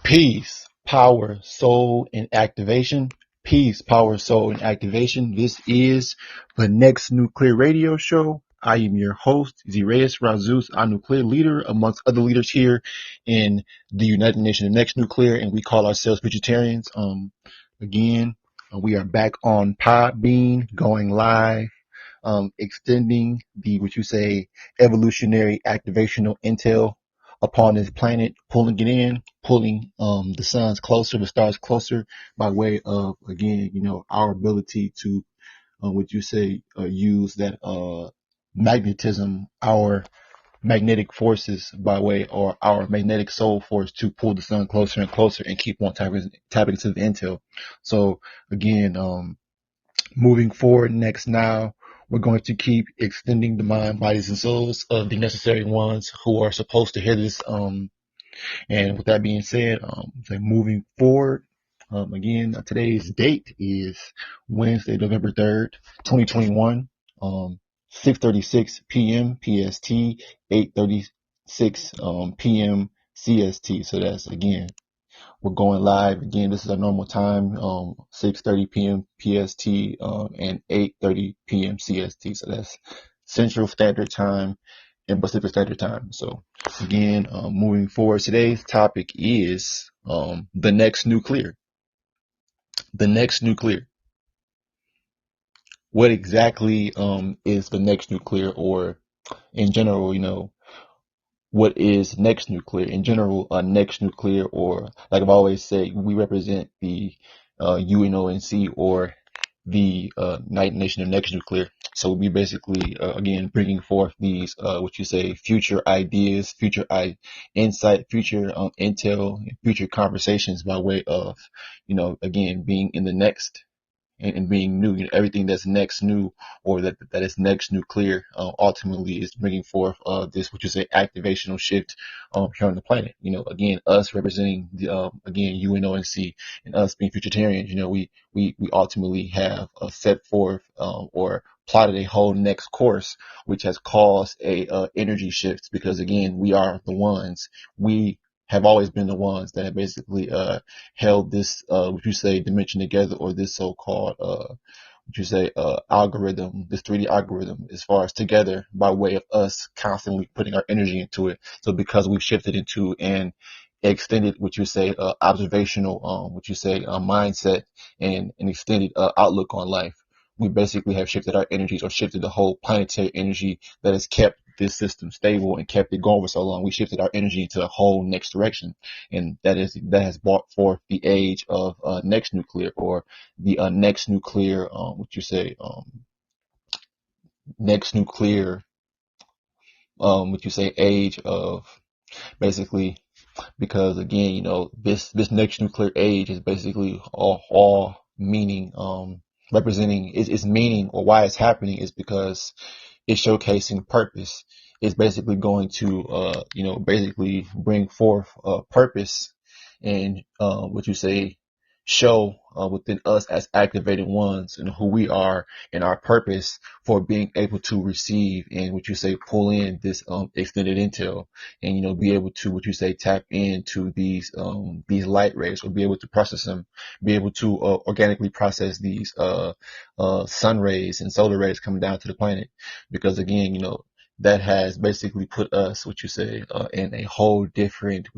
Peace, power, soul, and activation. Peace, power, soul, and activation. This is the Nexnu'Clear radio show. I am your host, Zirayus Razus, a nuclear leader amongst other leaders here in the United Nations of Nexnu'Clear, and we call ourselves Futurtarians. We are back on PODBEAN, going live, extending the, evolutionary activational intel upon this planet, pulling it in, pulling the suns closer, the stars closer by way of, our ability to, use that magnetism, our magnetic forces by way, or our magnetic soul force, to pull the sun closer and closer and keep on tapping into the intel. So again, moving forward next now, we're going to keep extending the mind, bodies, and souls of the necessary ones who are supposed to hear this. And with that being said, moving forward, today's date is Wednesday, November 3rd, 2021, 6:36 p.m. PST, 8:36 p.m. CST. So that's, again, we're going live. Again, this is our normal time, 6:30 p.m. PST, and 8:30 p.m. CST. So that's Central Standard Time and Pacific Standard Time. So again, moving forward, today's topic is the Nexnu'Clear. The Nexnu'Clear. What exactly is the Nexnu'Clear, or in general, what is Nexnu'Clear? In general, Nexnu'Clear, or like I've always said, we represent the U.N.O.N.C, or the United Nations of Nexnu'Clear. So we basically, again, bringing forth these, future ideas, future insight, future intel, future conversations by way of, again, being in the next. And being new, everything that's next new, or that is Nexnu'Clear, ultimately is bringing forth this, activational shift here on the planet. Again, us representing the U.N.O.N.C, and us being Futurtarians. We ultimately have set forth or plotted a whole next course, which has caused a energy shift, because again, we are the ones. We have always been the ones that have basically held this dimension together, or this so-called algorithm, this 3D algorithm, as far as together, by way of us constantly putting our energy into it. So because we've shifted into an extended observational mindset, and an extended outlook on life, we basically have shifted our energies, or shifted the whole planetary energy that has kept this system stable and kept it going for so long. We shifted our energy into a whole next direction, and that has brought forth the age of Nexnu'Clear, or the Nexnu'Clear, Nexnu'Clear, age of, basically, because again, this Nexnu'Clear age is basically all meaning, representing its meaning, or why it's happening is because it's showcasing purpose. It's basically going to, basically bring forth purpose, and show within us as activated ones, and who we are, and our purpose for being able to receive and pull in this extended intel, and be able to tap into these light rays, or be able to process them, be able to organically process these sun rays and solar rays coming down to the planet, because again, that has basically put us in a whole different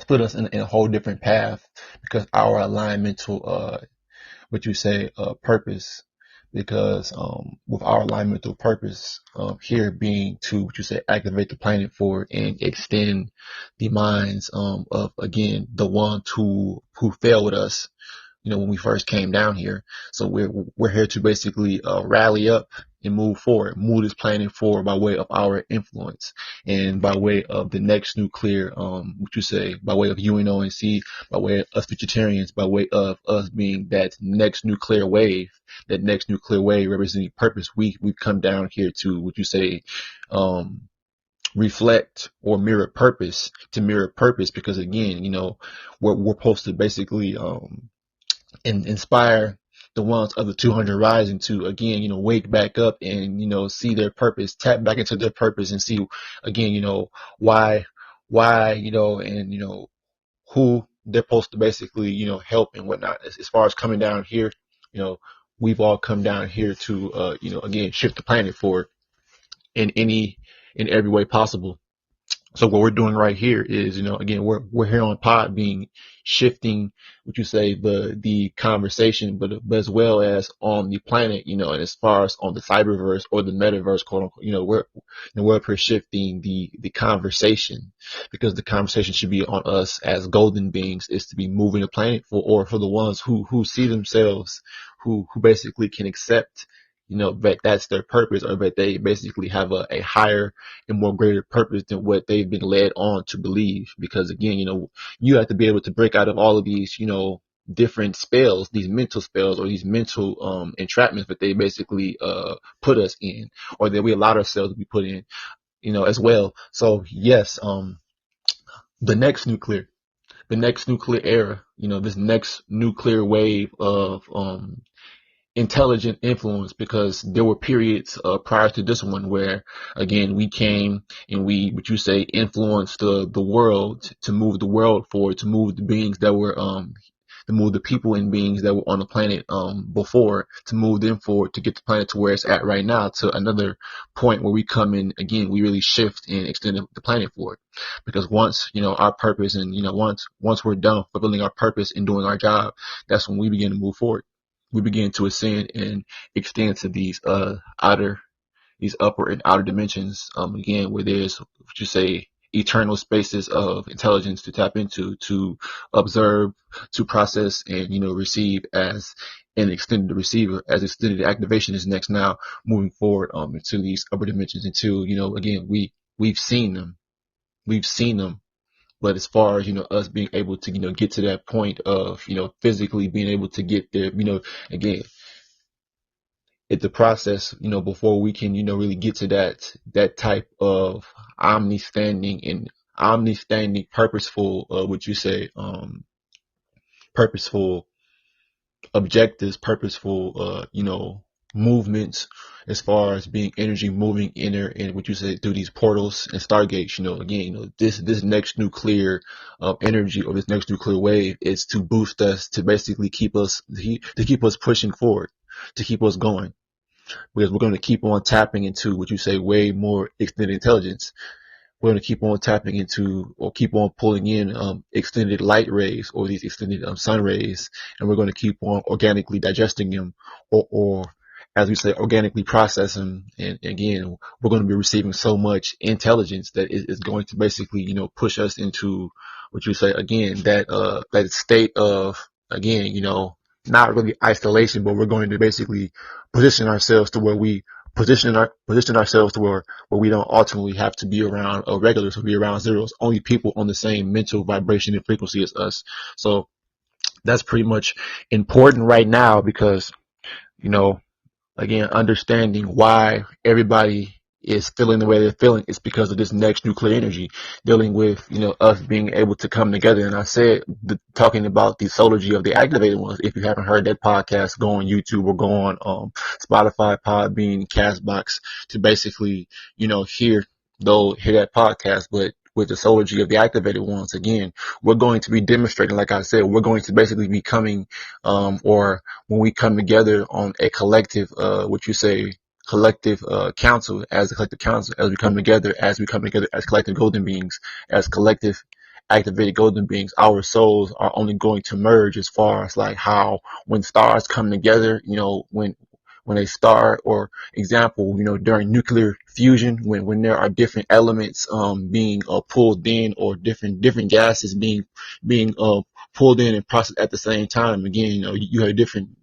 put us in a whole different path, because our alignmental purpose, because with our alignmental purpose here being to activate the planet forward and extend the minds of, again, the ones who failed with us when we first came down here. So we're here to basically rally up and move forward, move this planet forward by way of our influence, and by way of the Nexnu'Clear, by way of U.N.O.N.C, by way of us Futurtarians, by way of us being that Nexnu'Clear wave, representing purpose. We've come down here to reflect or mirror purpose, because again, we're supposed to basically inspire the ones of the 200 rising to, again, wake back up and, see their purpose, tap back into their purpose, and see, again, why why, and, who they're supposed to basically, help and whatnot. As far as coming down here, you know, we've all come down here to, again, shift the planet forward in every way possible. So what we're doing right here is, again, we're here on PODBEAN, shifting, what you say, the conversation, but as well as on the planet, and as far as on the cyberverse or the metaverse, quote unquote, we're up here shifting the conversation, because the conversation should be on us as golden beings, is to be moving the planet for the ones who see themselves, who basically can accept, that that's their purpose, or that they basically have a higher and more greater purpose than what they've been led on to believe. Because again, you have to be able to break out of all of these, different spells, these mental spells, or these mental entrapments that they basically put us in, or that we allow ourselves to be put in, as well. So yes, the next nuclear, the next nuclear era, this next nuclear wave of intelligent influence, because there were periods prior to this one where, again, we came and we, what you say, influenced the world, to move the world forward, to move the beings that were to move the people and beings that were on the planet before, to move them forward, to get the planet to where it's at right now, to another point where we come in again, we really shift and extend the planet forward. Because once, our purpose, and once we're done fulfilling our purpose and doing our job, that's when we begin to move forward. We begin to ascend and extend to these upper and outer dimensions, again, where there's, what you say, eternal spaces of intelligence to tap into, to observe, to process, and, receive as an extended receiver, as extended activation is next now, moving forward, into these upper dimensions, until, again, we've seen them. But as far as, us being able to, get to that point of, physically being able to get there, again, it's the process, before we can, really get to that type of omni-standing, purposeful, what you say, purposeful objectives, purposeful, movements, as far as being energy moving inner, and what you say, through these portals and stargates. Again, this next nuclear energy, or this next nuclear wave, is to boost us, to basically keep us pushing forward, to keep us going, because we're going to keep on tapping into, what you say, way more extended intelligence. We're going to keep on tapping into, or keep on pulling in extended light rays, or these extended sun rays, and we're going to keep on organically digesting them, or as we say, organically processing. And again, we're going to be receiving so much intelligence that is going to basically, push us into, what you say, again, that state of, again, not really isolation, but we're going to basically position ourselves to where we position ourselves to where we don't ultimately have to be around regulars, or be around zeros, only people on the same mental vibration and frequency as us. So that's pretty much important right now, because, again, understanding why everybody is feeling the way they're feeling is because of this next nuclear energy, dealing with, us being able to come together. And I said, talking about the solargy of the activated ones. If you haven't heard that podcast, go on YouTube, or go on Spotify, Podbean, Castbox, to basically, hear that podcast. But with the solargy of the activated ones, again, we're going to be demonstrating, like I said, we're going to basically be coming, or when we come together on a collective, council, as a collective council, as we come together as collective golden beings, as collective activated golden beings, our souls are only going to merge, as far as like how, when stars come together, when a star, or example, during nuclear fusion, when there are different elements being pulled in, or different gases being pulled in and processed at the same time. Again, you have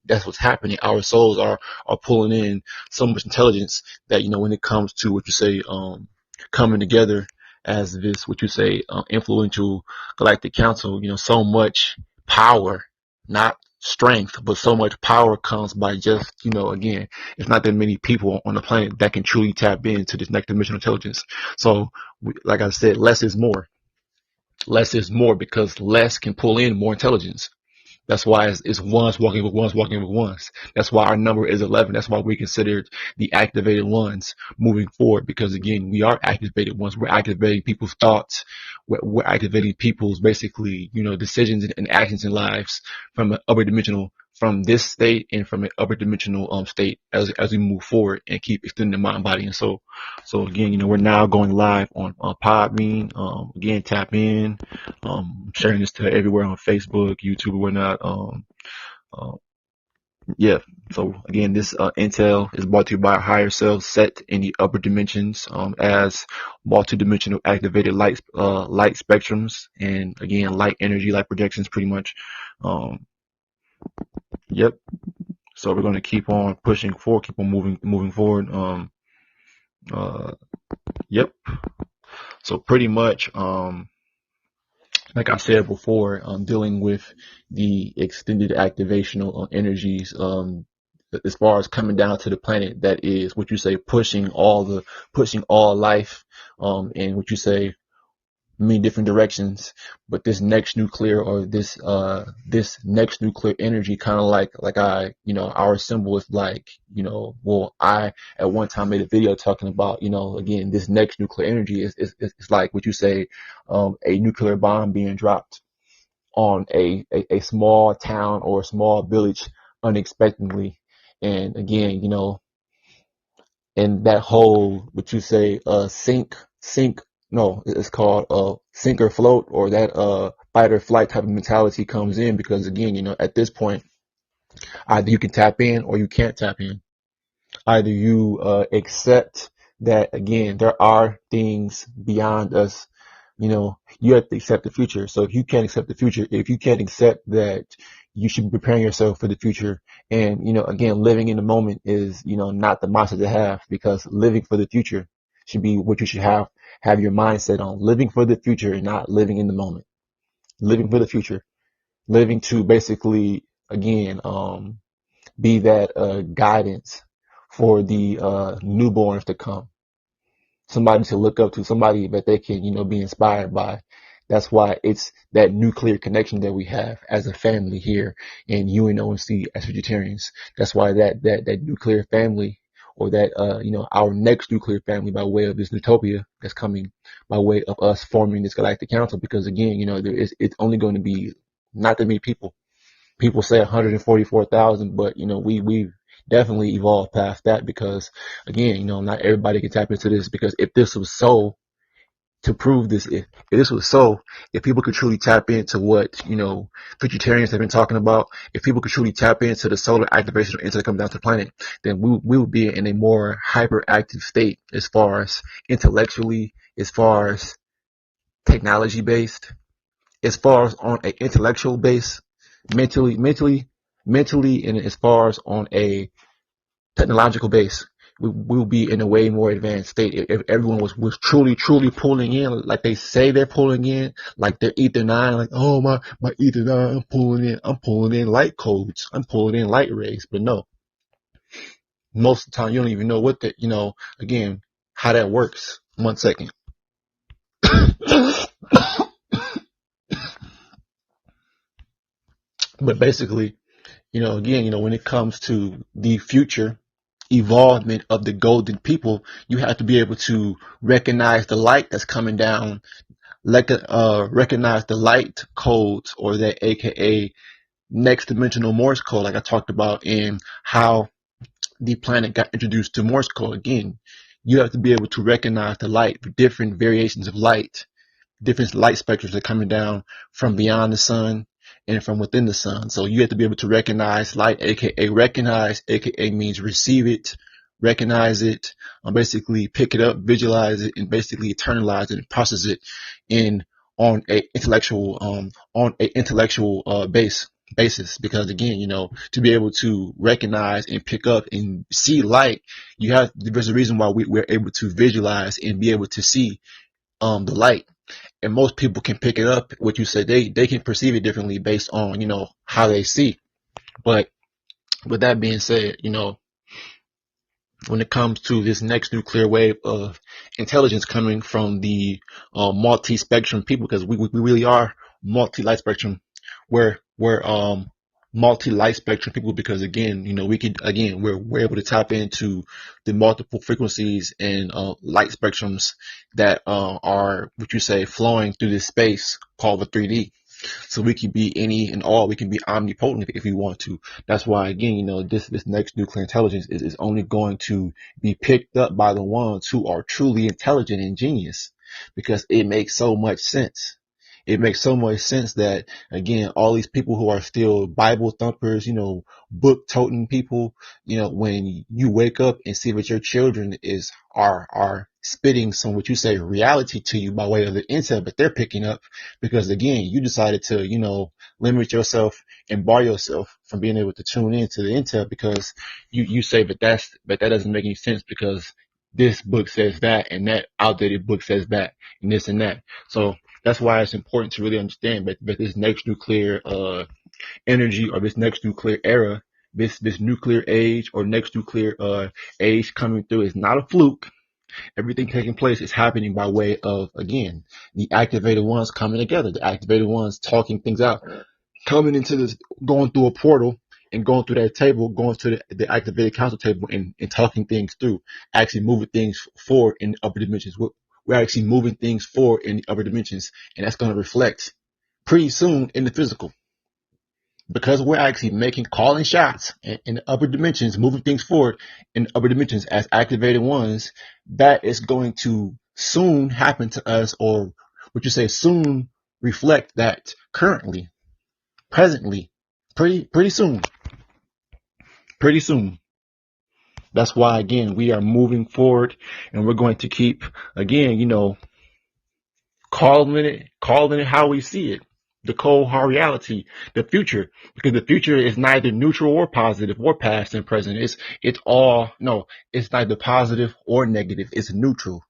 that's what's happening. Our souls are pulling in so much intelligence that, when it comes to, what you say, coming together as this, what you say, influential galactic council, so much power, not strength, but so much power comes by just, again, it's not that many people on the planet that can truly tap into this next dimensional intelligence. So, like I said, less is more. Less is more, because less can pull in more intelligence. That's why it's ones walking with ones walking with ones. That's why our number is 11. That's why we considered the activated ones moving forward, because again, we are activated ones. We're activating people's thoughts. We're activating people's basically, decisions and actions in lives from an upper dimensional, from this state and from an upper dimensional state as we move forward and keep extending the mind, body, and soul. So again, we're now going live on PodBean. Again, tap in. Sharing this to everywhere on Facebook, YouTube, and whatnot. Uh, yeah. So again, this intel is brought to you by higher selves set in the upper dimensions as multidimensional activated light spectrums, and again, light energy, light projections, pretty much. Yep. So we're going to keep on pushing forward, keep on moving forward. Yep. So pretty much, like I said before, dealing with the extended activational energies, as far as coming down to the planet, that is what you say, pushing all life, in what you say, many different directions. But this Nexnu'Clear, or this Nexnu'Clear energy, kind of like our symbol is like, well, I at one time made a video talking about, again, this Nexnu'Clear energy is like what you say, a nuclear bomb being dropped on a small town or a small village unexpectedly. And again, and that whole, what you say, sink, no, it's called sink or float, or that fight or flight type of mentality comes in, because again, at this point, either you can tap in or you can't tap in. Either you accept that, again, there are things beyond us. You have to accept the future. So if you can't accept the future, if you can't accept that you should be preparing yourself for the future, and, again, living in the moment is, not the mindset to have, because living for the future should be what you should have your mindset on. Living for the future and not living in the moment. Living for the future. Living to basically, again, be that guidance for the newborns to come. Somebody to look up to, somebody that they can, be inspired by. That's why it's that nuclear connection that we have as a family here in U.N.O.N.C as Futurtarians. That's why that nuclear family, or that, our next nuclear family, by way of this utopia that's coming, by way of us forming this galactic council, because again, it's only going to be not that many people. People say 144,000, but we've definitely evolved past that, because again, not everybody can tap into this, because if this was so, to prove this, if this was so, if people could truly tap into what, Futurtarians have been talking about, if people could truly tap into the solar activation until they come down to the planet, then we would be in a more hyperactive state, as far as intellectually, as far as technology based, as far as on an intellectual base, mentally, and as far as on a technological base. We'll be in a way more advanced state if everyone was truly pulling in, like they say they're pulling in, like their Ether 9, like, oh, my Ether 9, I'm pulling in light codes, I'm pulling in light rays. But no, most of the time you don't even know what again, how that works. 1 second. But basically, again, when it comes to the future evolvement of the golden people, you have to be able to recognize the light that's coming down, recognize the light codes, or that AKA next dimensional Morse code, like I talked about in how the planet got introduced to Morse code. Again, you have to be able to recognize the light, different variations of light, different light spectrums are coming down from beyond the sun and from within the sun. So you have to be able to recognize light, aka recognize, aka means receive it, recognize it, basically pick it up, visualize it, and basically internalize it and process it in on a intellectual basis. Because again, to be able to recognize and pick up and see light, there's a reason why we're able to visualize and be able to see the light. And most people can pick it up. What you said, they can perceive it differently based on, how they see. But with that being said, when it comes to this next nuclear wave of intelligence coming from the multi-spectrum people, because we really are multi-light spectrum, we're multi-light spectrum people, because again, we're able to tap into the multiple frequencies and light spectrums that are, what you say, flowing through this space called the 3D. So we can be any and all. We can be omnipotent if we want to. That's why, again, this next nuclear intelligence is only going to be picked up by the ones who are truly intelligent and genius, because it makes so much sense. It makes so much sense that, again, all these people who are still Bible thumpers, book toting people, when you wake up and see that your children are spitting some, what you say, reality to you by way of the intel that they're picking up, because again, you decided to, limit yourself and bar yourself from being able to tune into the intel, because you say that doesn't make any sense, because this book says that, and that outdated book says that, and this and that. So that's why it's important to really understand that this next nuclear energy, or this next nuclear era, this nuclear age or next nuclear age coming through is not a fluke. Everything taking place is happening by way of, again, the activated ones coming together, the activated ones talking things out, coming into this, going through a portal and going through that table, going to the activated council table, and talking things through, actually moving things forward in the upper dimensions. We're actually moving things forward in the upper dimensions, and that's going to reflect pretty soon in the physical, because we're actually calling shots in the upper dimensions, moving things forward in the upper dimensions as activated ones. That is going to soon happen to us, or what you say, soon reflect that currently, presently, pretty soon. That's why, again, we are moving forward, and we're going to keep, again, calling it how we see it, the cold hard reality, the future, because the future is neither neutral or positive or past and present. It's all, no, it's neither positive or negative. It's neutral.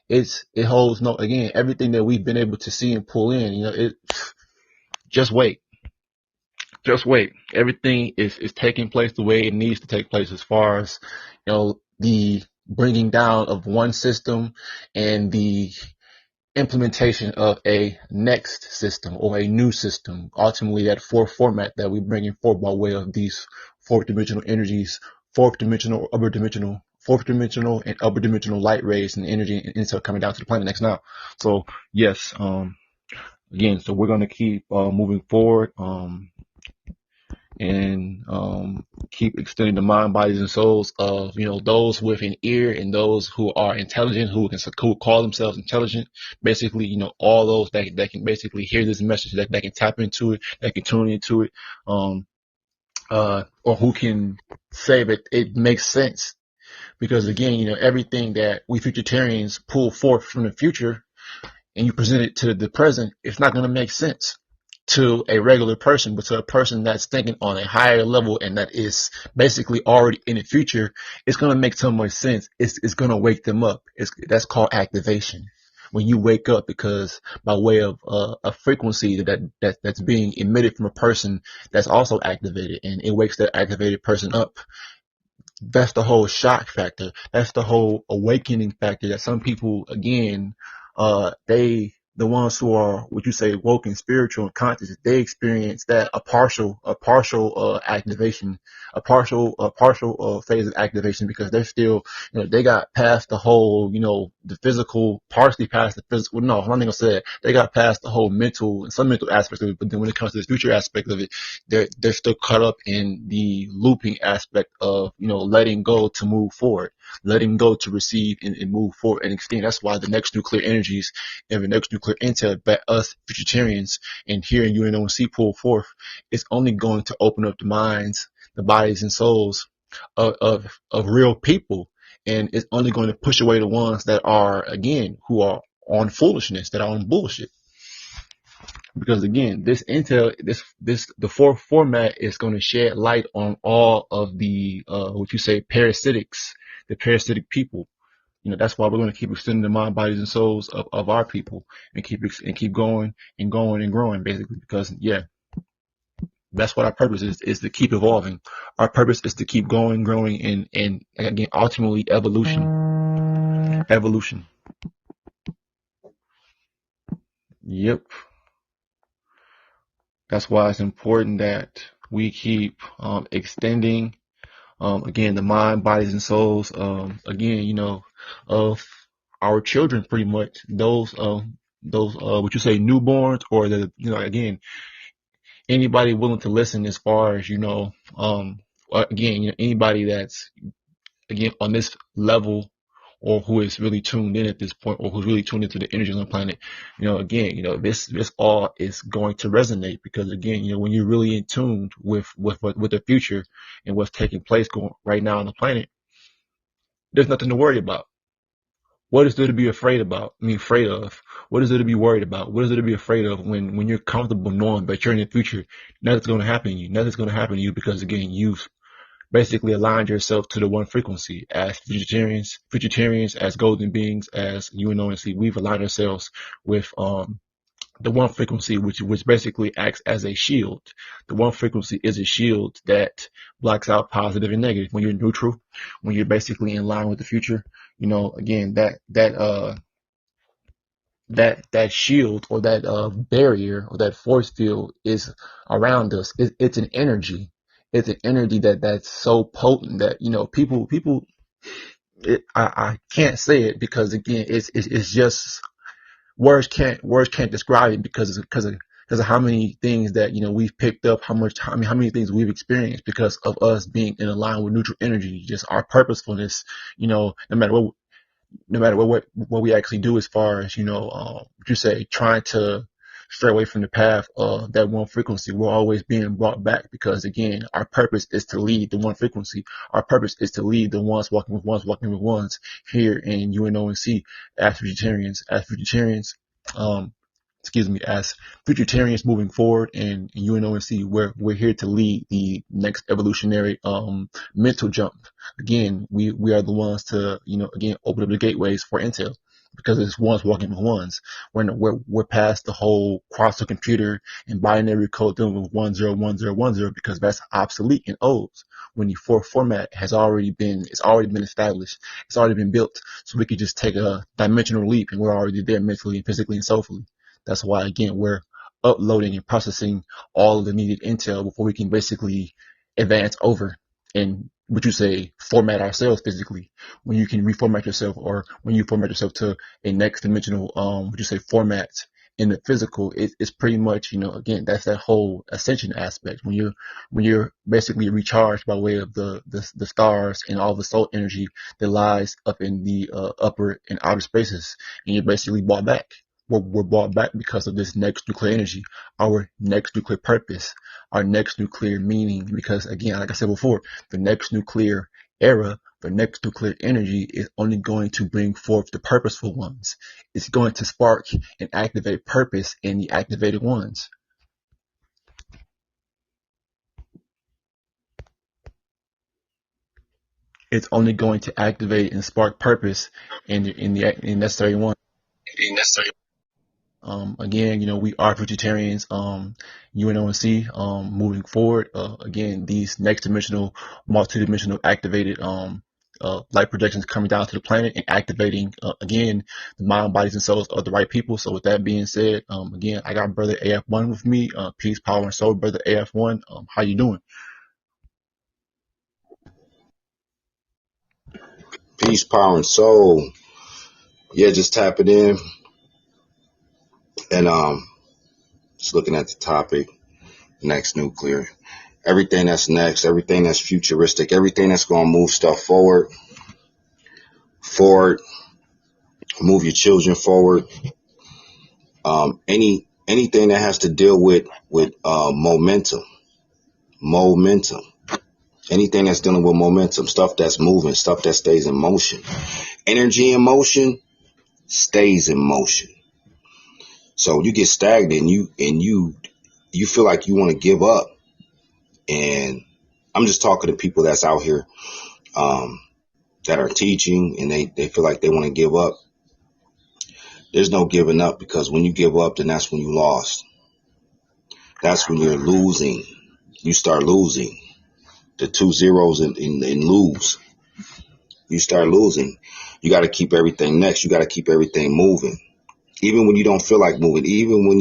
It holds no, again, everything that we've been able to see and pull in, just wait. Just wait. Everything is taking place the way it needs to take place, as far as, the bringing down of one system and the implementation of a next system or a new system. Ultimately, that fourth format that we're bringing forward by way of these fourth dimensional energies, fourth dimensional and upper dimensional light rays and energy and intel coming down to the planet next now. So yes, again, so we're going to keep moving forward, and keep extending the mind, bodies, and souls of, those with an ear, and those who are intelligent, who call themselves intelligent. Basically, all those that can basically hear this message, that can tap into it, that can tune into it, or who can say that it makes sense. Because again, everything that we Futurtarians pull forth from the future and you present it to the present, it's not going to make sense to a regular person, but to a person that's thinking on a higher level and that is basically already in the future, it's going to make so much sense. It's going to wake them up. That's called activation. When you wake up, because by way of a frequency that's being emitted from a person that's also activated, and it wakes that activated person up. That's the whole shock factor. That's the whole awakening factor that some people, again, the ones who are, what you say, woke and spiritual and conscious, they experience that a partial activation, a partial phase of activation, because they're still, they got past the whole, the physical, partially past the physical. No, I'm not gonna say that. They got past the whole mental and some mental aspects of it, but then when it comes to the future aspect of it, they're still caught up in the looping aspect of, letting go to move forward, letting go to receive and move forward and extend. That's why the next nuclear energies and the next nuclear intel that us Futurtarians and here in U.N.O.N.C pull forth is only going to open up the minds, the bodies, and souls of real people, and it's only going to push away the ones that are, again, who are on foolishness, that are on bullshit. Because again, this intel, the fourth format is going to shed light on all of the what you say, parasitics, the parasitic people. That's why we're going to keep extending the mind, bodies, and souls of our people, and keep going and going and growing, basically. Because that's what our purpose is to keep evolving. Our purpose is to keep going, growing, and again, ultimately evolution. Yep. That's why it's important that we keep extending again the mind, bodies, and souls again, of our children, pretty much those would you say newborns, or the again anybody willing to listen, as far as again anybody that's again on this level, or who is really tuned in at this point, or who's really tuned into the energy on the planet. Again, this all is going to resonate, because again, when you're really in tune with the future and what's taking place going right now on the planet, there's nothing to worry about. What is there to be afraid about? Afraid of. What is there to be worried about? What is there to be afraid of when you're comfortable knowing that you're in the future? Nothing's going to happen to you. Nothing's going to happen to you, because again, you've basically aligned yourself to the one frequency. As Futurtarians, as golden beings, as U.N.O.N.C, we've aligned ourselves with the one frequency, which basically acts as a shield. The one frequency is a shield that blocks out positive and negative. When you're neutral, when you're basically in line with the future, again, that shield, or that barrier, or that force field is around us. It's an energy. It's an energy that's so potent that people. I can't say it, because again, it's just words can't describe it, because of how many things that we've picked up, how many things we've experienced because of us being in line with neutral energy. Just our purposefulness, no matter what we actually do, as far as what you say, trying to stray away from the path of that one frequency, we're always being brought back, because again, our purpose is to lead the one frequency. Our purpose is to lead the ones walking with ones here in U.N.O.N.C. as Futurtarians, as Futurtarians moving forward in U.N.O.N.C. We're here to lead the next evolutionary mental jump. Again, we are the ones to again open up the gateways for intel, because it's ones walking with ones. We're past the whole quantum computer and binary code dealing with 101010, because that's obsolete in O's. When the fourth format it's already been established, it's already been built, so we could just take a dimensional leap, and we're already there mentally and physically and soulfully. That's why again we're uploading and processing all of the needed intel before we can basically advance over and would you say format ourselves physically. When you can reformat yourself, or when you format yourself to a next dimensional would you say format in the physical, it's pretty much again, that's that whole ascension aspect. When you're basically recharged by way of the stars and all the soul energy that lies up in the upper and outer spaces, and you're basically brought back. We're brought back because of this next nuclear energy, our next nuclear purpose, our next nuclear meaning. Because again, like I said before, the next nuclear era, the next nuclear energy is only going to bring forth the purposeful ones. It's going to spark and activate purpose in the activated ones. It's only going to activate and spark purpose in the necessary one. Again, we are Futurtarians, U.N.O.N.C, moving forward. Again, these next dimensional, multidimensional activated, light projections coming down to the planet and activating, again, the mind, bodies, and souls of the right people. So with that being said, again, I got brother AF1 with me. Peace, power, and soul, brother AF1. How you doing? Peace, power, and soul. Yeah, just tap it in. And just looking at the topic, Nexnu'Clear. Everything that's next, everything that's futuristic, everything that's going to move stuff forward, move your children forward. Anything that has to deal with momentum. Anything that's dealing with momentum, stuff that's moving, stuff that stays in motion. Energy in motion stays in motion. So you get stagnant, and you feel like you want to give up. And I'm just talking to people that's out here that are teaching, and they feel like they want to give up. There's no giving up, because when you give up, then that's when you lost. That's when you're losing. You start losing. The 2 zeros in lose. You start losing. You got to keep everything next. You got to keep everything moving. Even when you don't feel like moving, even when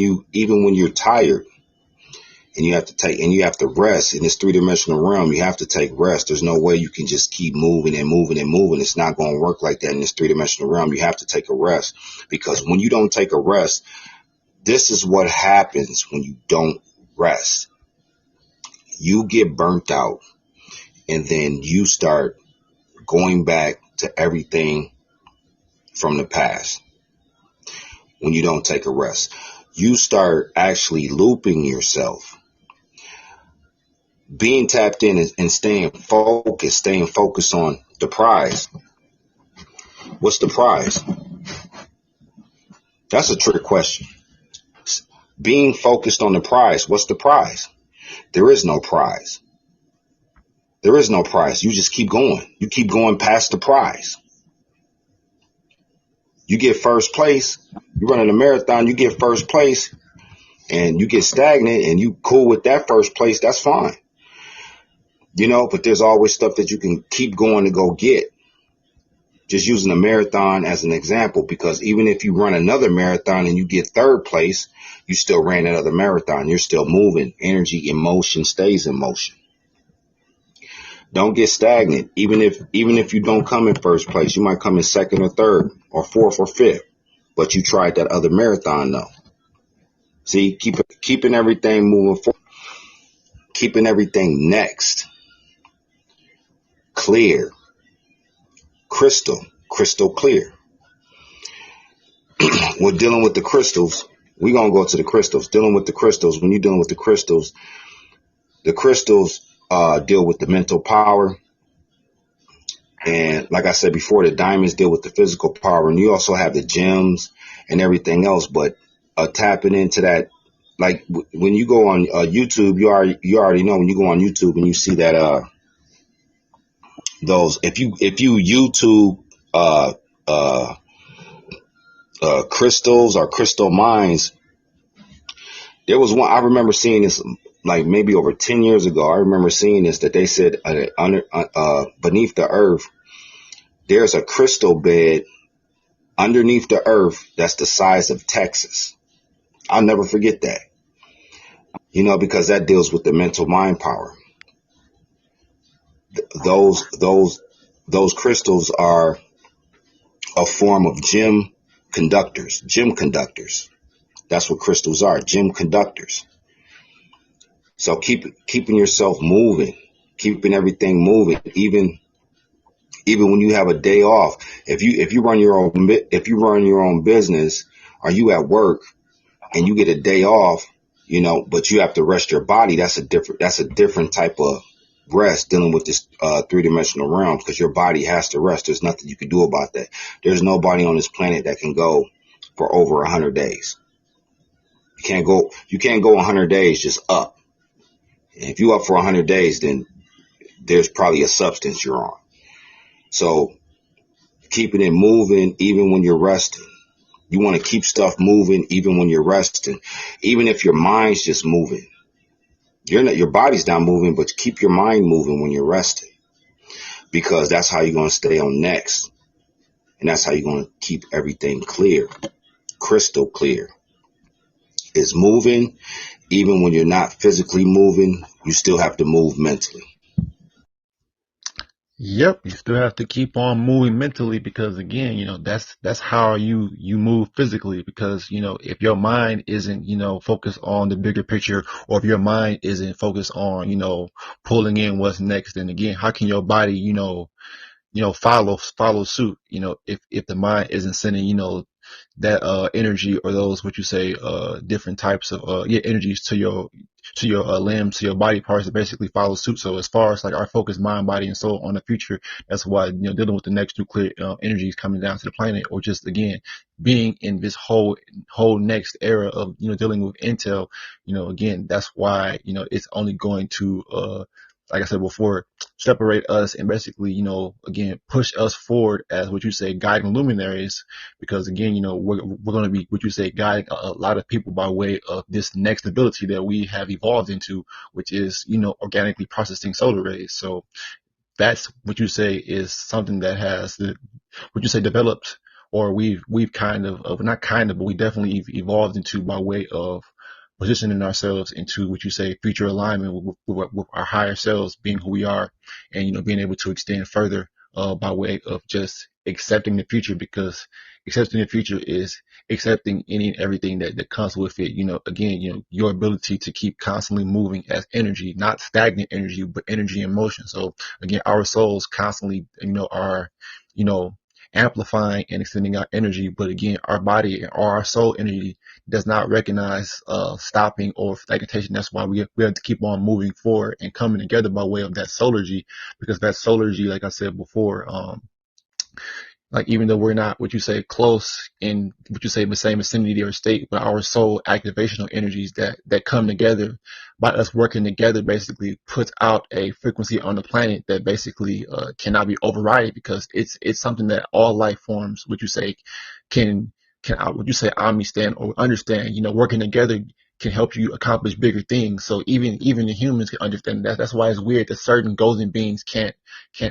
you're tired, and you have to rest in this three-dimensional realm. You have to take rest. There's no way you can just keep moving and moving and moving. It's not going to work like that in this three-dimensional realm. You have to take a rest, because when you don't take a rest, this is what happens when you don't rest. You get burnt out, and then you start going back to everything from the past. When you don't take a rest, you start actually looping yourself. Being tapped in and staying focused on the prize. What's the prize? That's a trick question. Being focused on the prize. What's the prize? There is no prize. There is no prize. You just keep going. You keep going past the prize. You get first place. You run in a marathon, you get first place, and you get stagnant, and you cool with that first place. That's fine. But there's always stuff that you can keep going to go get. Just using a marathon as an example, because even if you run another marathon and you get third place, you still ran another marathon. You're still moving. Energy in motion stays in motion. Don't get stagnant. Even if you don't come in first place, you might come in second or third or fourth or fifth, but you tried that other marathon though. See, keeping everything moving forward, keeping everything next, clear, crystal clear. We're dealing with the crystals. We're going to go to the crystals. Dealing with the crystals. When you're dealing with the crystals deal with the mental power. And like I said before, the diamonds deal with the physical power. And you also have the gems and everything else. But tapping into that, like when you go on YouTube, you already know when you go on YouTube and you see that those, if you YouTube crystals or crystal mines, there was one, I remember seeing this like maybe over 10 years ago. I remember seeing this, that they said beneath the earth, there's a crystal bed underneath the earth that's the size of Texas. I'll never forget that, because that deals with the mental mind power. Those crystals are a form of gem conductors. That's what crystals are, gem conductors. So keeping yourself moving, keeping everything moving, even when you have a day off. If you run your own business, or you at work and you get a day off, but you have to rest your body. That's a different type of rest, dealing with this three-dimensional realm, because your body has to rest. There's nothing you can do about that. There's nobody on this planet that can go for over 100 days. You can't go 100 days just up. If you up for 100 days, then there's probably a substance you're on. So keeping it moving even when you're resting. You want to keep stuff moving even when you're resting. Even if your mind's just moving. Your body's not moving, but keep your mind moving when you're resting. Because that's how you're going to stay on next. And that's how you're going to keep everything clear. Crystal clear. It's moving. Even when you're not physically moving, you still have to move mentally. Yep, you still have to keep on moving mentally, because again, that's how you move physically, because if your mind isn't focused on the bigger picture, or if your mind isn't focused on pulling in what's next, then again, how can your body follow suit, if the mind isn't sending that energy, or those, what you say, different types of energies to your limbs, to your body parts, that basically follow suit. So as far as like our focus, mind, body, and soul on the future, that's why dealing with the next nuclear energies coming down to the planet, or just again being in this whole next era of dealing with intel, again, that's why it's only going to like I said before, separate us and basically, again, push us forward as, what you say, guiding luminaries, because again, we're going to be, what you say, guiding a lot of people by way of this next ability that we have evolved into, which is, organically processing solar rays. So that's, what you say, is something that has what you say, developed, or we've kind of, not kind of, but we definitely evolved into by way of positioning ourselves into what you say future alignment with our higher selves, being who we are, and being able to extend further by way of just accepting the future, because accepting the future is accepting any and everything that comes with it. Again, your ability to keep constantly moving as energy, not stagnant energy, but energy in motion. So again, our souls constantly, are, you know, amplifying and extending our energy. But again, our body or our soul energy does not recognize stopping or stagnation. That's why we have to keep on moving forward and coming together by way of that solargy, because that solargy, like I said before, like even though we're not what you say close in what you say the same vicinity or state, but our soul activational energies that come together by us working together basically puts out a frequency on the planet that basically cannot be overridden, because it's something that all life forms what you say can what you say understand or understand. Working together can help you accomplish bigger things. So even the humans can understand that. That's why it's weird that certain golden beings can't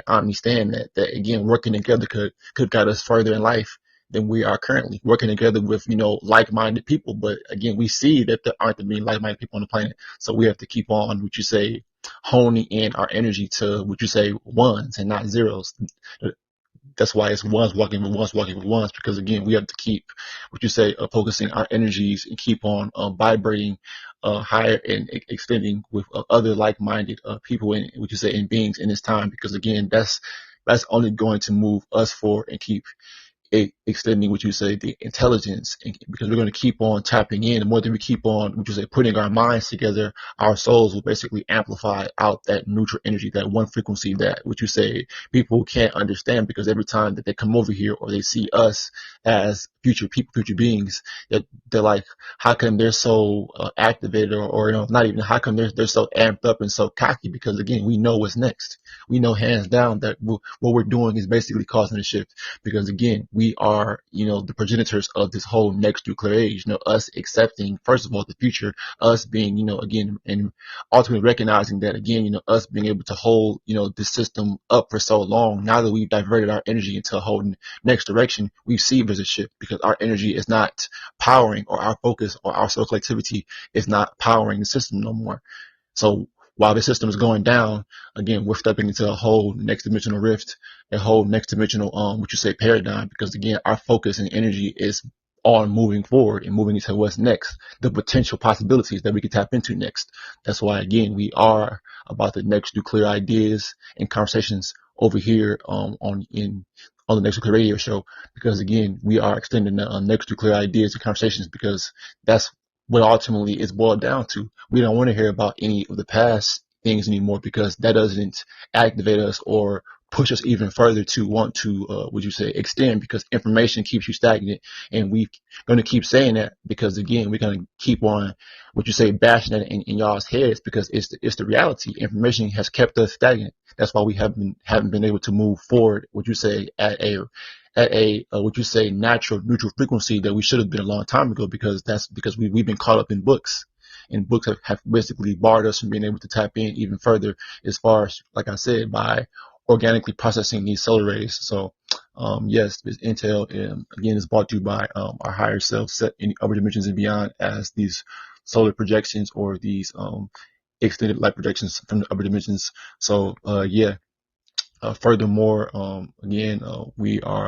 understand that again, working together could guide us further in life than we are currently, working together with like-minded people. But again, we see that there aren't many like-minded people on the planet, so we have to keep on what you say honing in our energy to what you say ones and not zeros. That's why it's ones walking with ones walking with ones, because again, we have to keep what you say focusing our energies and keep on vibrating higher and extending with other like-minded people and what you say in beings in this time, because again, that's only going to move us forward and keep extending what you say the intelligence, because we're going to keep on tapping in. The more that we keep on what you say putting our minds together, our souls will basically amplify out that neutral energy, that one frequency that what you say people can't understand, because every time that they come over here or they see us as future people, future beings, that they're like, how come they're so activated, or not even how come they're so amped up and so cocky, because again, we know what's next. We know hands down that what we're doing is basically causing a shift, because again, we are, the progenitors of this whole next nuclear age, us accepting, first of all, the future, us being, again, and ultimately recognizing that, again, us being able to hold, this system up for so long. Now that we've diverted our energy into a whole next direction, we see there's a shift, because our energy is not powering, or our focus or our soul collectivity is not powering the system no more. So while the system is going down, again, we're stepping into a whole next dimensional rift, a whole next dimensional, what you say, paradigm, because again, our focus and energy is on moving forward and moving into what's next, the potential possibilities that we could tap into next. That's why, again, we are about the next nuclear ideas and conversations over here on the Next Nuclear Radio Show, because again, we are extending the next nuclear ideas and conversations, because that's what ultimately it's boiled down to. We don't want to hear about any of the past things anymore, because that doesn't activate us or push us even further to want to, would you say, extend, because information keeps you stagnant. And we're going to keep saying that, because again, we're going to keep on, what you say, bashing that in y'all's heads, because it's the reality. Information has kept us stagnant. That's why we haven't been able to move forward, what you say, at a what you say natural neutral frequency that we should have been a long time ago, because we've been caught up in books, and books have basically barred us from being able to tap in even further, as far as, like I said, by organically processing these solar rays. So yes, this intel again is brought to you by our higher self set in upper dimensions and beyond, as these solar projections or these extended light projections from the upper dimensions. So yeah. Furthermore, again,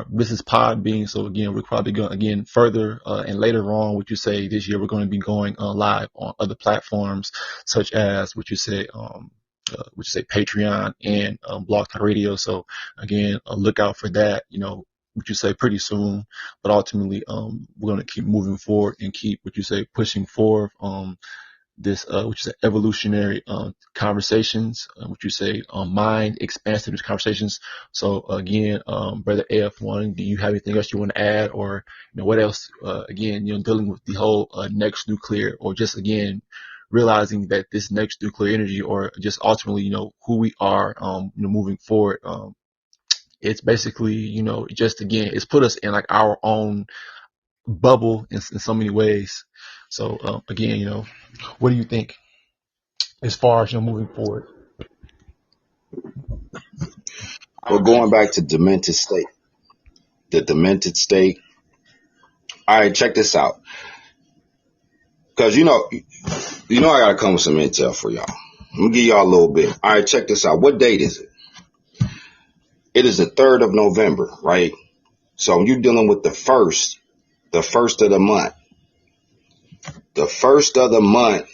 this is PODBEAN. So again, we're probably going, again, further, and later on, what you say this year, we're going to be going live on other platforms, such as what you say Patreon and Blog Talk Radio. So again, look out for that, what you say pretty soon, but ultimately, we're going to keep moving forward and keep what you say pushing forward, this which is evolutionary conversations, which you say mind expansive conversations. So again, brother AF1, do you have anything else you want to add, or what else? Again, dealing with the whole next nuclear, or just again realizing that this next nuclear energy, or just ultimately, who we are, moving forward. It's basically, just again, it's put us in like our own bubble in so many ways. So again, what do you think as far as moving forward? Well, going back to demented state, the demented state. All right, check this out. Because You know I gotta come with some intel for y'all. I'm gonna give y'all a little bit. All right, check this out. What date is it? It is the 3rd of November, right? So you're dealing with the first of the month. The first of the month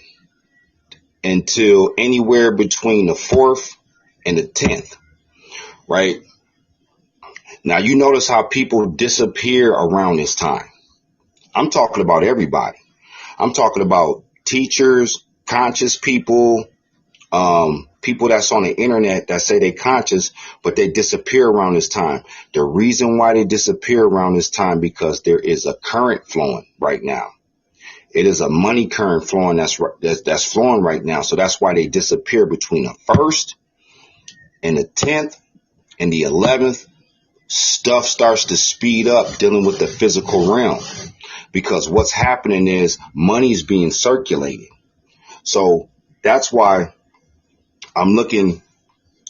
until anywhere between the 4th and the 10th, right? Now you notice how people disappear around this time. I'm talking about everybody. I'm talking about teachers, conscious people, people that's on the internet that say they conscious, but they disappear around this time. The reason why they disappear around this time, because there is a current flowing right now. It is a money current flowing that's flowing right now. So that's why they disappear between the 1st and the 10th and the 11th. Stuff starts to speed up dealing with the physical realm, because what's happening is money is being circulated. So that's why I'm looking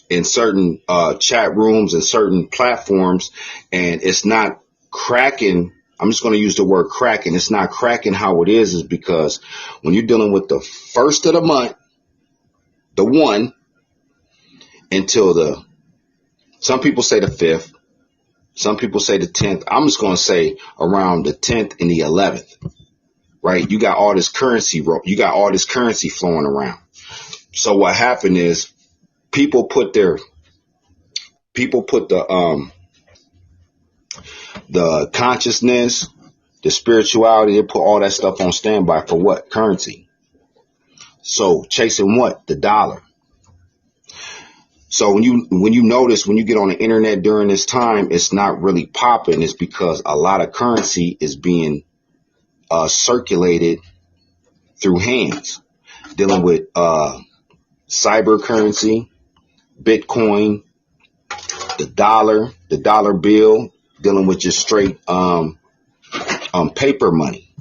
in certain chat rooms and certain platforms, and it's not cracking. I'm just going to use the word cracking. It's not cracking how it is because when you're dealing with the 1st of the month, the 1, until some people say the 5th, some people say the 10th. I'm just going to say around the 10th and the 11th, right? You got all this currency flowing around. So what happened is people put the consciousness, the spirituality, they put all that stuff on standby for what? Currency. So chasing what? The dollar. So when you notice, when you get on the internet during this time, it's not really popping. It's because a lot of currency is being circulated through hands, dealing with cyber currency, Bitcoin, the dollar bill, dealing with just straight paper money.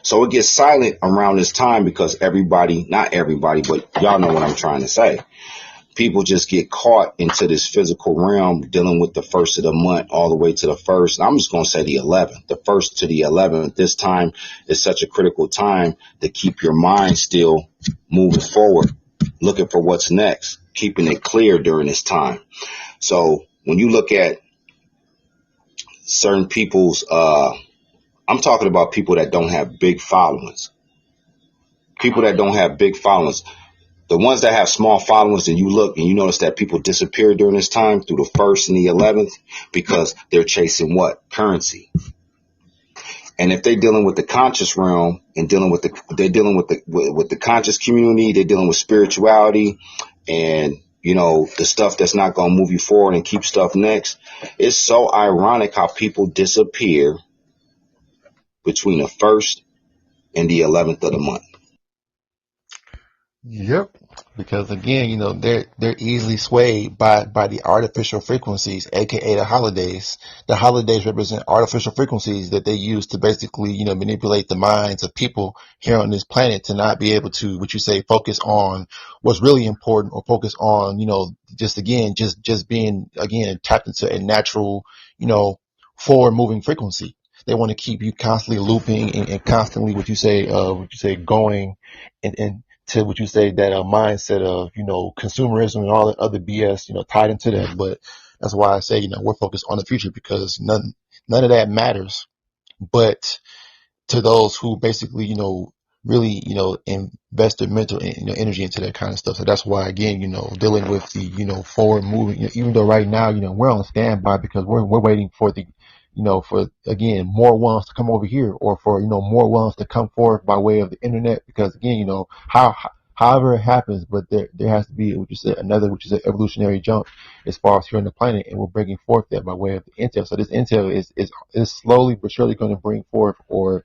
So it gets silent around this time because not everybody, but y'all know what I'm trying to say. People just get caught into this physical realm dealing with the 1st of the month all the way to the 1st. I'm just going to say the 11th, the 1st to the 11th. This time is such a critical time to keep your mind still moving forward, looking for what's next, keeping it clear during this time. So when you look at certain people's, I'm talking about people that don't have big followings. People that don't have big followings. The ones that have small followings, and you look and you notice that people disappear during this time through the 1st and the 11th because they're chasing what? Currency. And if they're dealing with the conscious realm and they're dealing with the conscious community, they're dealing with spirituality and, the stuff that's not going to move you forward and keep stuff next. It's so ironic how people disappear between the 1st and the 11th of the month. Yep. Because again, they're easily swayed by the artificial frequencies, aka the holidays. The holidays represent artificial frequencies that they use to basically, manipulate the minds of people here on this planet to not be able to, what you say, focus on what's really important, or focus on, just being again tapped into a natural, forward moving frequency. They want to keep you constantly looping and constantly, what you say, going and to what you say, that mindset of, consumerism and all the other BS, tied into that. But that's why I say, we're focused on the future, because none of that matters. But to those who basically, really, invest their mental, energy into that kind of stuff. So that's why, again, dealing with the, forward moving, even though right now, we're on standby because we're waiting for the, for, again, more ones to come over here, or for, more ones to come forth by way of the internet, because again, however it happens, but there has to be, which is an evolutionary jump as far as here on the planet, and we're bringing forth that by way of the intel. So this intel is slowly but surely going to bring forth, or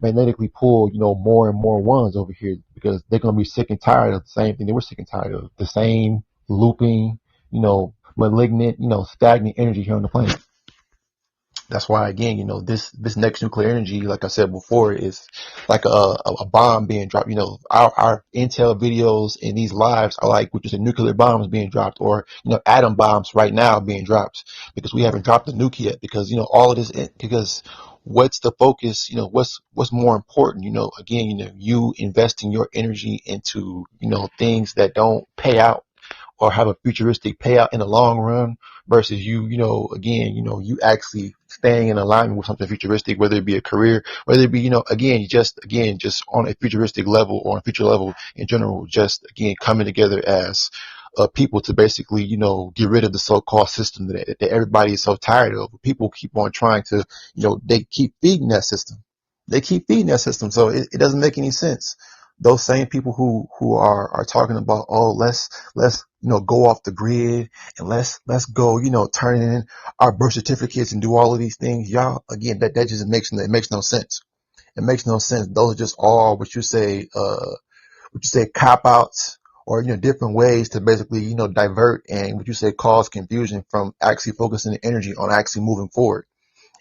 magnetically pull, more and more ones over here, because they're going to be sick and tired of the same thing they were sick and tired of, the same looping, malignant, stagnant energy here on the planet. That's why, again, this next nuclear energy, like I said before, is like a bomb being dropped. Our intel videos and these lives are like, which is nuclear bombs being dropped, or, atom bombs right now being dropped, because we haven't dropped the nuke yet, because, all of this, because what's the focus, what's more important, again, you investing your energy into, things that don't pay out or have a futuristic payout in the long run versus you, again, you actually staying in alignment with something futuristic, whether it be a career, whether it be, just on a futuristic level or on a future level in general, just again, coming together as people to basically, get rid of the so-called system that everybody is so tired of. People keep on trying to, they keep feeding that system. They keep feeding that system. So it doesn't make any sense. Those same people who are talking about, oh, let's go off the grid and let's go, turn in our birth certificates and do all of these things. Y'all, again, that just it makes no sense. It makes no sense. Those are just all what you say cop outs or different ways to basically divert and what you say cause confusion from actually focusing the energy on actually moving forward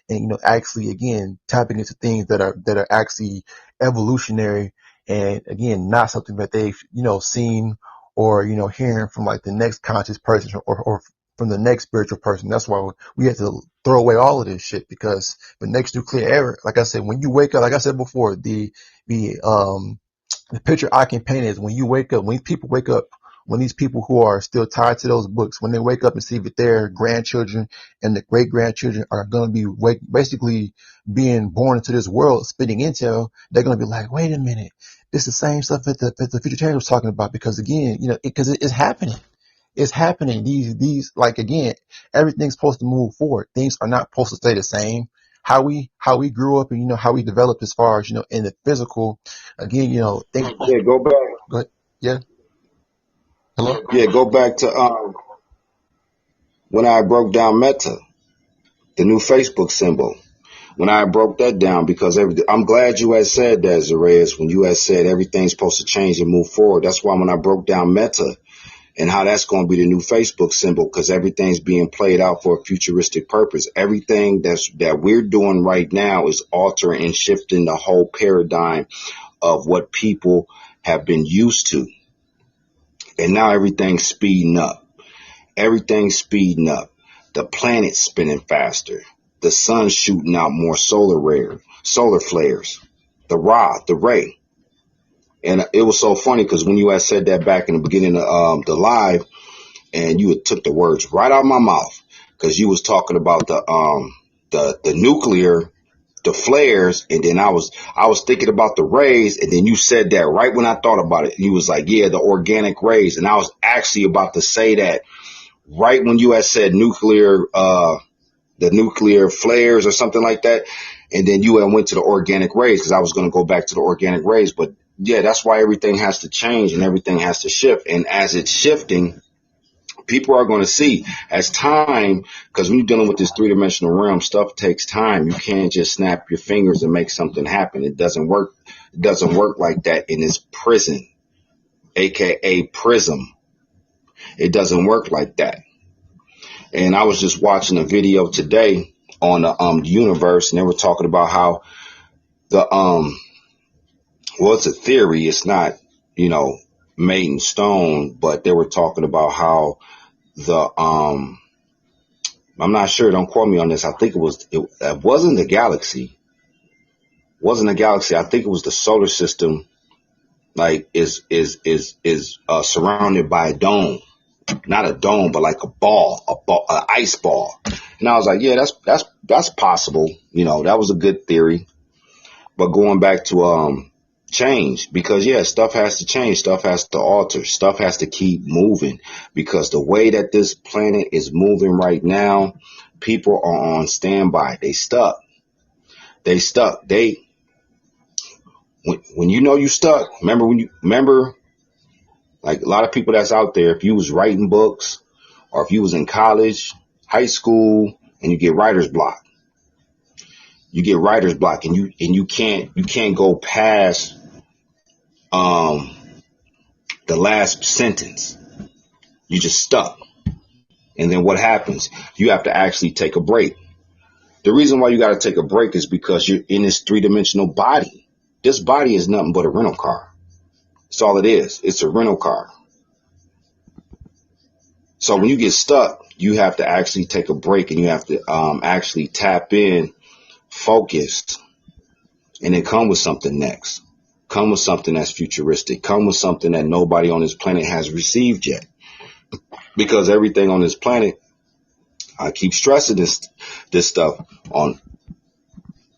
and actually again tapping into things that are actually evolutionary and again not something that they've seen or hearing from like the next conscious person or from the next spiritual person. That's why we have to throw away all of this shit, because the next nuclear era, like I said, when you wake up, like I said before, the picture I can paint is when you wake up, when people wake up, when these people who are still tied to those books, when they wake up and see that their grandchildren and the great grandchildren are going to be basically being born into this world, spitting intel, they're going to be like, wait a minute, it's the same stuff that the Futurtarians was talking about, because again, because it's happening. It's happening. Like again, everything's supposed to move forward. Things are not supposed to stay the same. How we grew up and how we developed as far as in the physical. Again, things. Yeah, go back. Go ahead. Yeah. Hello. Yeah, go back to when I broke down Meta, the new Facebook symbol. When I broke that down, because I'm glad you had said that, Zarez, when you had said everything's supposed to change and move forward. That's why when I broke down Meta and how that's going to be the new Facebook symbol, because everything's being played out for a futuristic purpose. Everything that we're doing right now is altering and shifting the whole paradigm of what people have been used to. And now everything's speeding up. Everything's speeding up. The planet's spinning faster. The sun's shooting out more solar flares. The ray. And it was so funny because when you had said that back in the beginning of the live, and you had took the words right out of my mouth, because you was talking about the nuclear, the flares, and then I was thinking about the rays, and then you said that right when I thought about it. You was like, yeah, the organic rays, and I was actually about to say that right when you had said nuclear, the nuclear flares or something like that, and then you went to the organic rays, because I was going to go back to the organic rays. But yeah, that's why everything has to change and everything has to shift. And as it's shifting, people are going to see as time, because when you're dealing with this three-dimensional realm, stuff takes time. You can't just snap your fingers and make something happen. It doesn't work. It doesn't work like that in this prison, aka prism. It doesn't work like that. And I was just watching a video today on the universe, and they were talking about how the well, it's a theory. It's not, made in stone, but they were talking about how the I'm not sure, don't quote me on this. I think it wasn't the galaxy. It wasn't a galaxy. I think it was the solar system, like is surrounded by a dome. Not a dome, but like an ice ball. And I was like, yeah, that's possible. That was a good theory. But going back to change, because yeah, stuff has to change, stuff has to alter, stuff has to keep moving, because the way that this planet is moving right now, people are on standby. They stuck. When you stuck, remember like a lot of people that's out there, if you was writing books or if you was in college, high school, and you get writer's block. You get writer's block, and you can't go past the last sentence. You just stuck. And then what happens? You have to actually take a break. The reason why you got to take a break is because you're in this three-dimensional body. This body is nothing but a rental car. That's all it is. It's a rental car. So when you get stuck, you have to actually take a break, and you have to actually tap in focused, and then come with something next. Come with something that's futuristic. Come with something that nobody on this planet has received yet. Because everything on this planet, I keep stressing this stuff on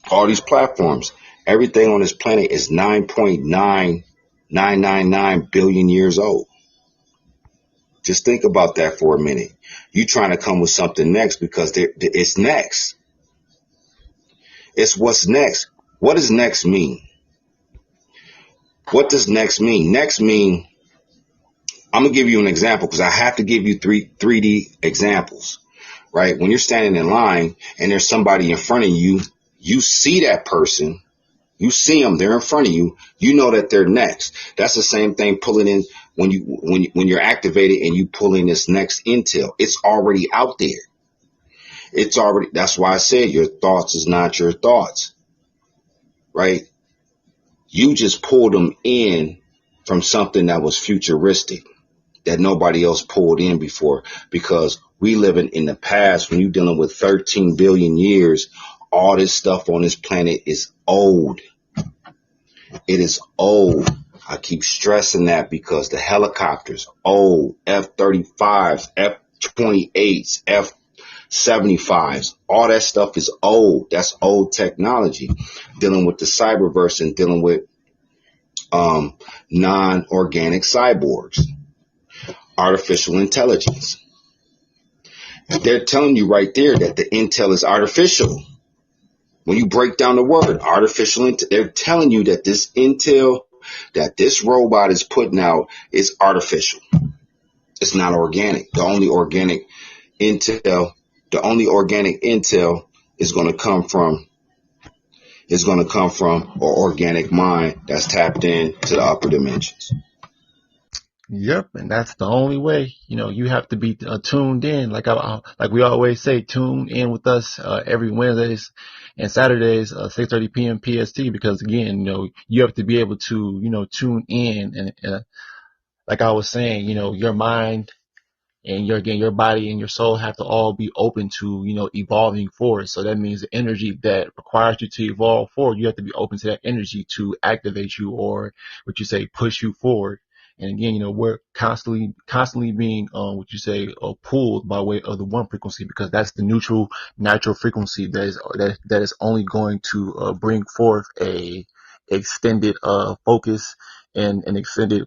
all these platforms. Everything on this planet is 9.9999 billion years old. Just think about that for a minute. You trying to come with something next because it's next. It's what's next. What does next mean? What does next mean? Next mean, I'm going to give you an example because I have to give you 3D examples, right? When you're standing in line and there's somebody in front of you, you see that person, you see them, they're in front of you, you know that they're next. That's the same thing pulling in when you're activated and you pull in this next intel. It's already out there. It's already, that's why I said your thoughts is not your thoughts, right? You just pulled them in from something that was futuristic, that nobody else pulled in before, because we living in the past. When you're dealing with 13 billion years, all this stuff on this planet is old. It is old. I keep stressing that because the helicopters, old, F-35s, F-28s, F-75s, all that stuff is old. That's old technology. Dealing with the cyberverse and dealing with non-organic cyborgs, artificial intelligence. They're telling you right there that the intel is artificial. When you break down the word artificial, they're telling you that this intel that this robot is putting out is artificial. It's not organic. The only organic intel is going to come from an organic mind that's tapped into the upper dimensions. Yep, and that's the only way. You have to be tuned in, like we always say, tune in with us every Wednesdays and Saturdays, 6:30 p.m. PST. Because again, you have to be able to, tune in, and like I was saying, your mind and your body and your soul have to all be open to, evolving forward. So that means the energy that requires you to evolve forward, you have to be open to that energy to activate you, or what you say, push you forward. And again, we're constantly being, pulled by way of the one frequency, because that's the neutral, natural frequency that is only going to bring forth a extended focus and an extended,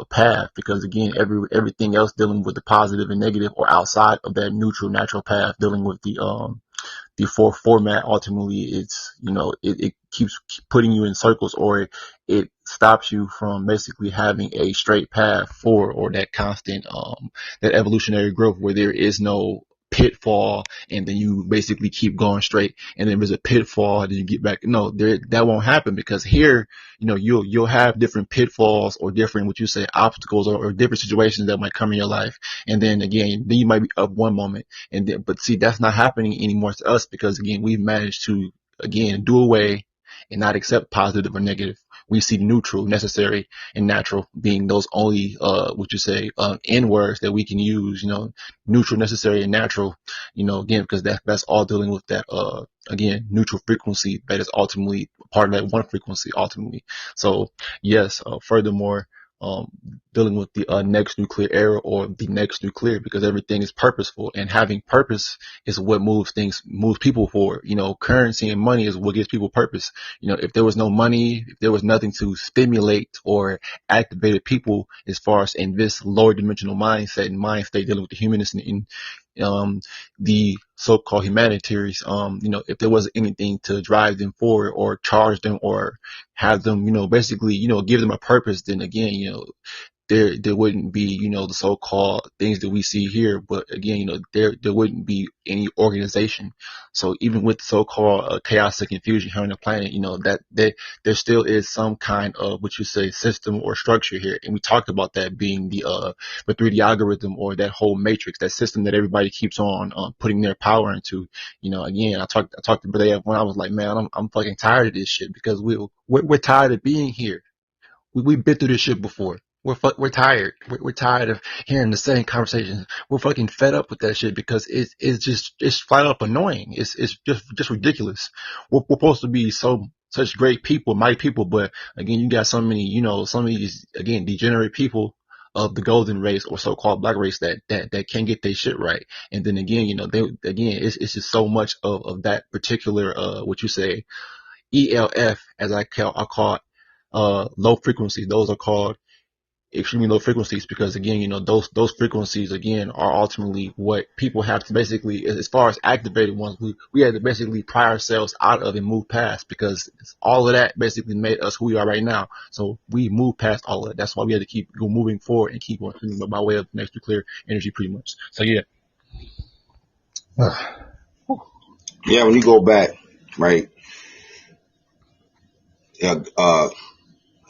path. Because again, everything else dealing with the positive and negative, or outside of that neutral, natural path, dealing with the fourth format, ultimately it keeps putting you in circles, or it stops you from basically having a straight path forward, or that constant that evolutionary growth where there is no pitfall and then you basically keep going straight, and then there's a pitfall and then you get back. No, that won't happen, because here you'll have different pitfalls, or different obstacles, or different situations that might come in your life, and then you might be up one moment, and then, but see, that's not happening anymore to us, because again, we've managed to do away and not accept positive or negative. We see neutral, necessary, and natural being those only N words that we can use. Neutral, necessary, and natural. Again, because that's all dealing with that neutral frequency that is ultimately part of that one frequency ultimately. So yes, furthermore, dealing with the next nuclear era, or the next nuclear, because everything is purposeful, and having purpose is what moves people forward. Currency and money is what gives people purpose. If there was no money, if there was nothing to stimulate or activate people as far as in this lower dimensional mindset and mind state, dealing with the humanists and the so-called humanitarians, if there wasn't anything to drive them forward, or charge them, or have them, basically, give them a purpose, then again, there wouldn't be, the so-called things that we see here. But again, there wouldn't be any organization. So even with the so-called chaos and confusion here on the planet, that there still is some kind of system or structure here. And we talked about that being the 3D algorithm, or that whole matrix, that system that everybody keeps on putting their power into. Again, I talked to Brother when I was like, man, I'm fucking tired of this shit, because we're tired of being here. We've been through this shit before. we're tired. We're tired of hearing the same conversations. We're fucking fed up with that shit because it's flat up annoying. It's just ridiculous. We're supposed to be such great people, mighty people, but again, you got so many, some of these again degenerate people of the golden race or so-called black race that can't get their shit right. And then again, it's just so much of that particular what you say ELF, as I call it, low frequencies. Those are called extremely low frequencies because again, those frequencies again are ultimately what people have to basically, as far as activated ones, we had to basically pry ourselves out of and move past because all of that basically made us who we are right now. So we moved past all of it. That's why we had to keep moving forward and keep on by way of Nexnu'Clear energy, pretty much. So yeah. Yeah, when you go back, right,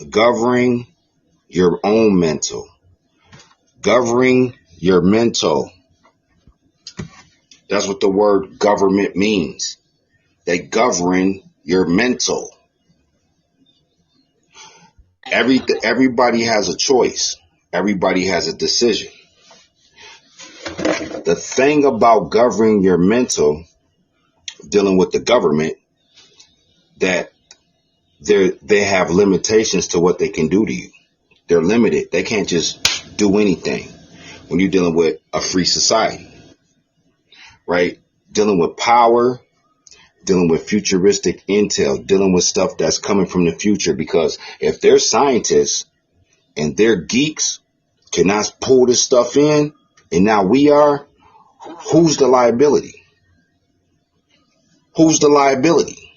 governing your own mental, governing your mental. That's what the word government means. They govern your mental. Everybody has a choice. Everybody has a decision. The thing about governing your mental, dealing with the government, that they have limitations to what they can do to you. They're limited. They can't just do anything when you're dealing with a free society, right? Dealing with power, dealing with futuristic intel, dealing with stuff that's coming from the future. Because if they're scientists and they're geeks, cannot pull this stuff in, and now we are, who's the liability? Who's the liability?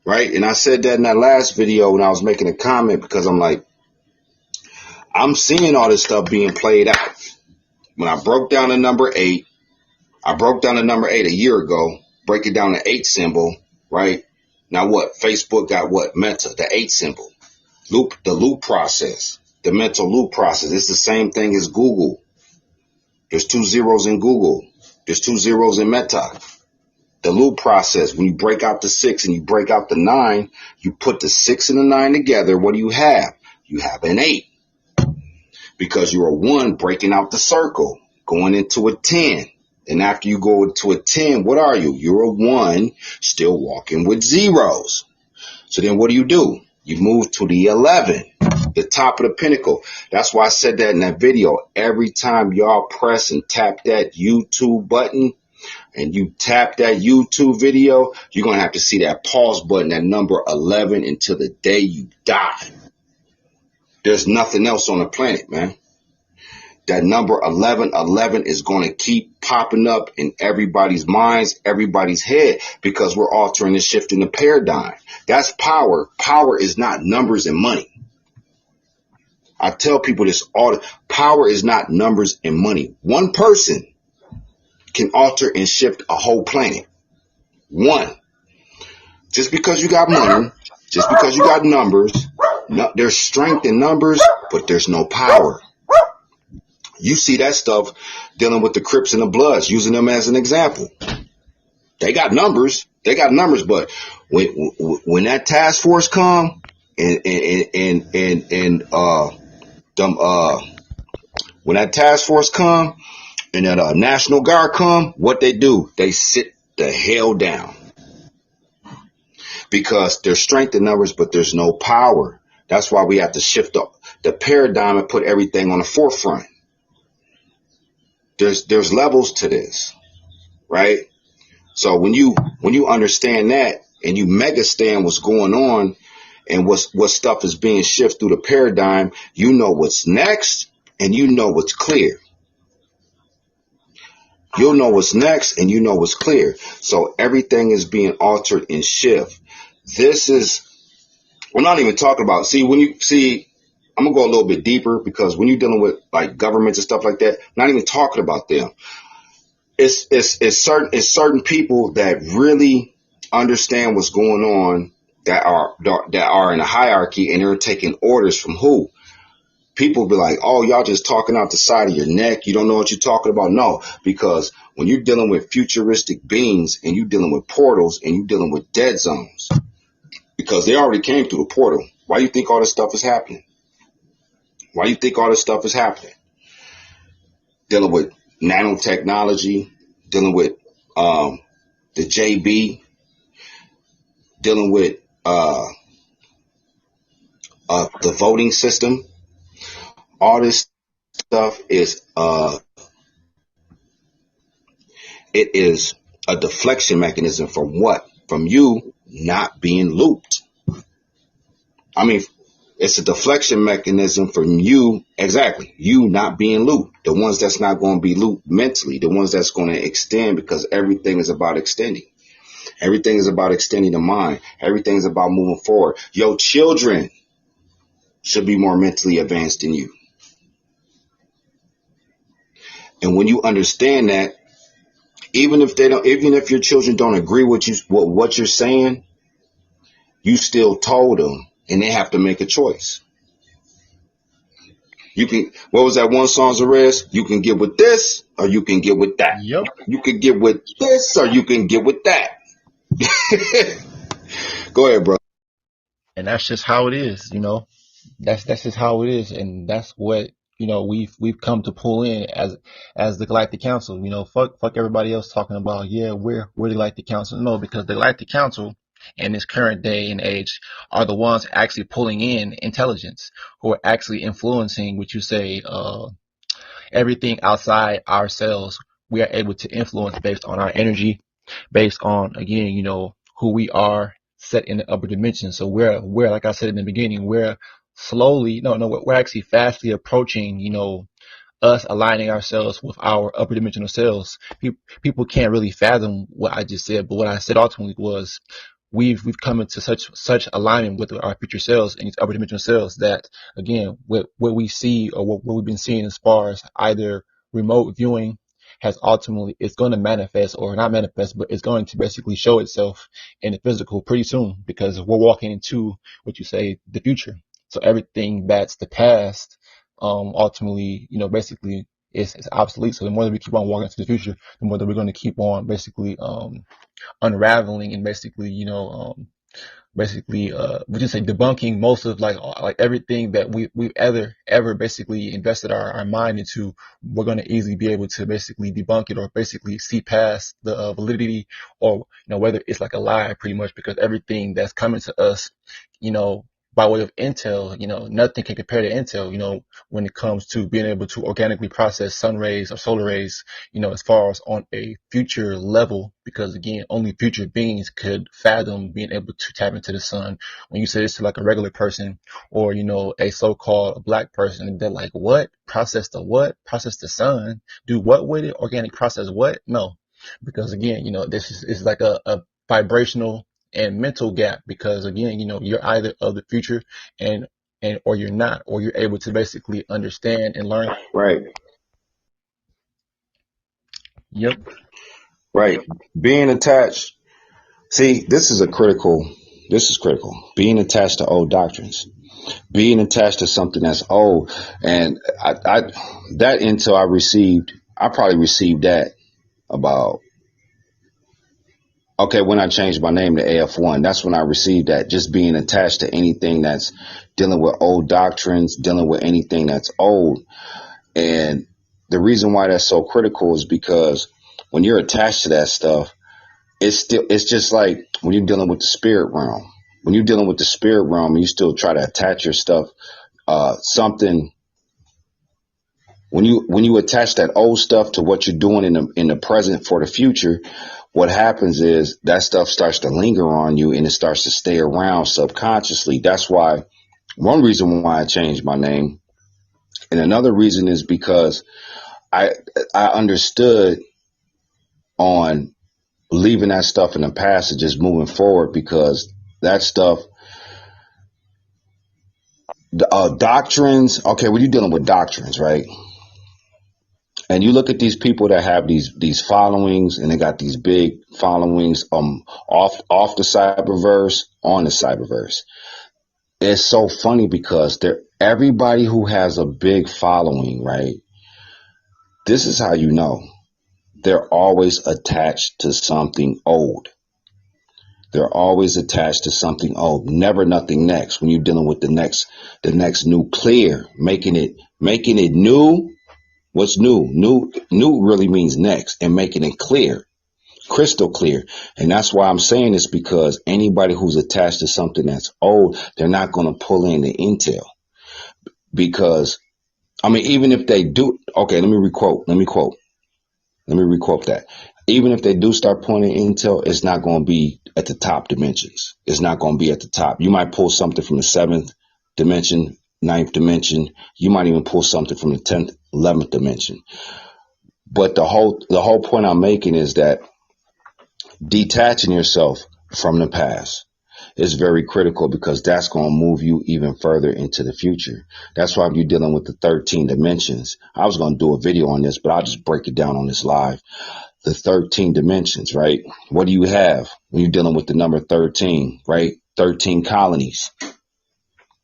Right? And I said that in that last video when I was making a comment because I'm like, I'm seeing all this stuff being played out. When I broke down the number 8, a year ago, break it down to 8 symbol, right? Now what? Facebook got what? Meta, the 8 symbol. The loop process, the mental loop process. It's the same thing as Google. There's 2 zeros in Google. There's 2 zeros in Meta. The loop process, when you break out the 6 and you break out the 9, you put the 6 and the 9 together. What do you have? You have an 8. Because you're a 1 breaking out the circle, going into a 10. And after you go into a 10, what are you? You're a 1 still walking with zeros. So then what do? You move to the 11, the top of the pinnacle. That's why I said that in that video. Every time y'all press and tap that YouTube button and you tap that YouTube video, you're going to have to see that pause button, that number 11, until the day you die. There's nothing else on the planet, man. That number 1111 is going to keep popping up in everybody's minds, everybody's head, because we're altering and shifting the paradigm. That's power. Power is not numbers and money. I tell people this all the time. Power is not numbers and money. One person can alter and shift a whole planet. One. Just because you got money, just because you got numbers, there's strength in numbers, but there's no power. You see that stuff dealing with the Crips and the Bloods, using them as an example. They got numbers, but when that task force come when that task force come and that National Guard come, what they do? They sit the hell down. Because there's strength in numbers, but there's no power. That's why we have to shift the paradigm and put everything on the forefront. There's levels to this, right? So when you understand that and you stand what's going on and what stuff is being shifted through the paradigm, you know what's next and you know what's clear. You'll know what's next and you know what's clear. So everything is being altered and shift. We're not even talking about, I'm going to go a little bit deeper because when you're dealing with like governments and stuff like that, not even talking about them. It's certain people that really understand what's going on that are in a hierarchy and they're taking orders from who? People be like, oh, y'all just talking out the side of your neck. You don't know what you're talking about. No, because when you're dealing with futuristic beings and you're dealing with portals and you're dealing with dead zones, because they already came through the portal. Why do you think all this stuff is happening? Why do you think all this stuff is happening? Dealing with nanotechnology, dealing with the JB, dealing with the voting system. All this stuff is it is a deflection mechanism from what? From you not being looped. I mean, it's a deflection mechanism from you, exactly, you not being looped. The ones that's not going to be looped mentally, the ones that's going to extend, because everything is about extending. Everything is about extending the mind. Everything is about moving forward. Your children should be more mentally advanced than you. And when you understand that, even if your children don't agree with what you're saying, you still told them, and they have to make a choice. You can, what was that one song, Zarez? You can get with this, or you can get with that. Yep. You can get with this, or you can get with that. Go ahead, bro. And that's just how it is, you know. That's just how it is, and that's what, you know, we've come to pull in as the Galactic Council. You know, fuck everybody else talking about, yeah, we're the Galactic Council. No, because the Galactic Council in this current day and age are the ones actually pulling in intelligence, who are actually influencing what you say, everything outside ourselves. We are able to influence based on our energy, based on, again, you know, who we are set in the upper dimension. So we're like I said in the beginning, we're slowly, we're actually fastly approaching, you know, us aligning ourselves with our upper dimensional selves. People can't really fathom what I just said, but what I said ultimately was we've come into such alignment with our future selves and these upper dimensional selves that, again, what we see, or what we've been seeing as far as either remote viewing has ultimately, it's going to manifest, or not manifest, but it's going to basically show itself in the physical pretty soon, because we're walking into what you say, the future. So everything that's the past, ultimately, you know, basically is obsolete. So the more that we keep on walking into the future, the more that we're going to keep on basically unraveling and basically, you know, we just say debunking most of like everything that we've ever basically invested our mind into. We're going to easily be able to basically debunk it, or basically see past the validity, or, you know, whether it's like a lie, pretty much, because everything that's coming to us, you know, by way of intel, you know, nothing can compare to intel, you know, when it comes to being able to organically process sun rays or solar rays, you know, as far as on a future level, because again, only future beings could fathom being able to tap into the sun. When you say this to like a regular person, or, you know, a so-called black person, they're like, what? Process the what? Process the sun? Do what with it? Organic process what? No. Because again, you know, this is like a vibrational and mental gap, because again, you know, you're either of the future and or you're not, or you're able to basically understand and learn. Right. Yep. Right. Being attached. See, this is critical. Being attached to old doctrines. Being attached to something that's old. And that intel I probably received that about, okay, when I changed my name to AF1, that's when I received that. Just being attached to anything that's dealing with old doctrines, dealing with anything that's old. And the reason why that's so critical is because when you're attached to that stuff, it's just like when you're dealing with the spirit realm. When you're dealing with the spirit realm and you still try to attach your stuff, something, when you attach that old stuff to what you're doing in the present for the future, what happens is that stuff starts to linger on you and it starts to stay around subconsciously. That's why, one reason why I changed my name. And another reason is because I understood on leaving that stuff in the past and just moving forward, because that stuff, doctrines, okay, when you're dealing with doctrines, right? And you look at these people that have these followings, and they got these big followings off the cyberverse, on the cyberverse. It's so funny because everybody who has a big following, right? This is how you know. They're always attached to something old. They're always attached to something old, never nothing next. When you're dealing with the next nuclear, making it new. What's new? New really means next, and making it clear, crystal clear. And that's why I'm saying this, because anybody who's attached to something that's old, they're not going to pull in the intel. Because, I mean, even if they do, okay, let me requote that. Even if they do start pulling in intel, it's not going to be at the top dimensions. It's not going to be at the top. You might pull something from the 7th dimension, 9th dimension. You might even pull something from the 10th, 11th dimension. But the whole point I'm making is that detaching yourself from the past is very critical, because that's going to move you even further into the future. That's why if you're dealing with the 13 dimensions, I was going to do a video on this, but I'll just break it down on this live. The 13 dimensions, right? What do you have when you're dealing with the number 13, right? 13 colonies.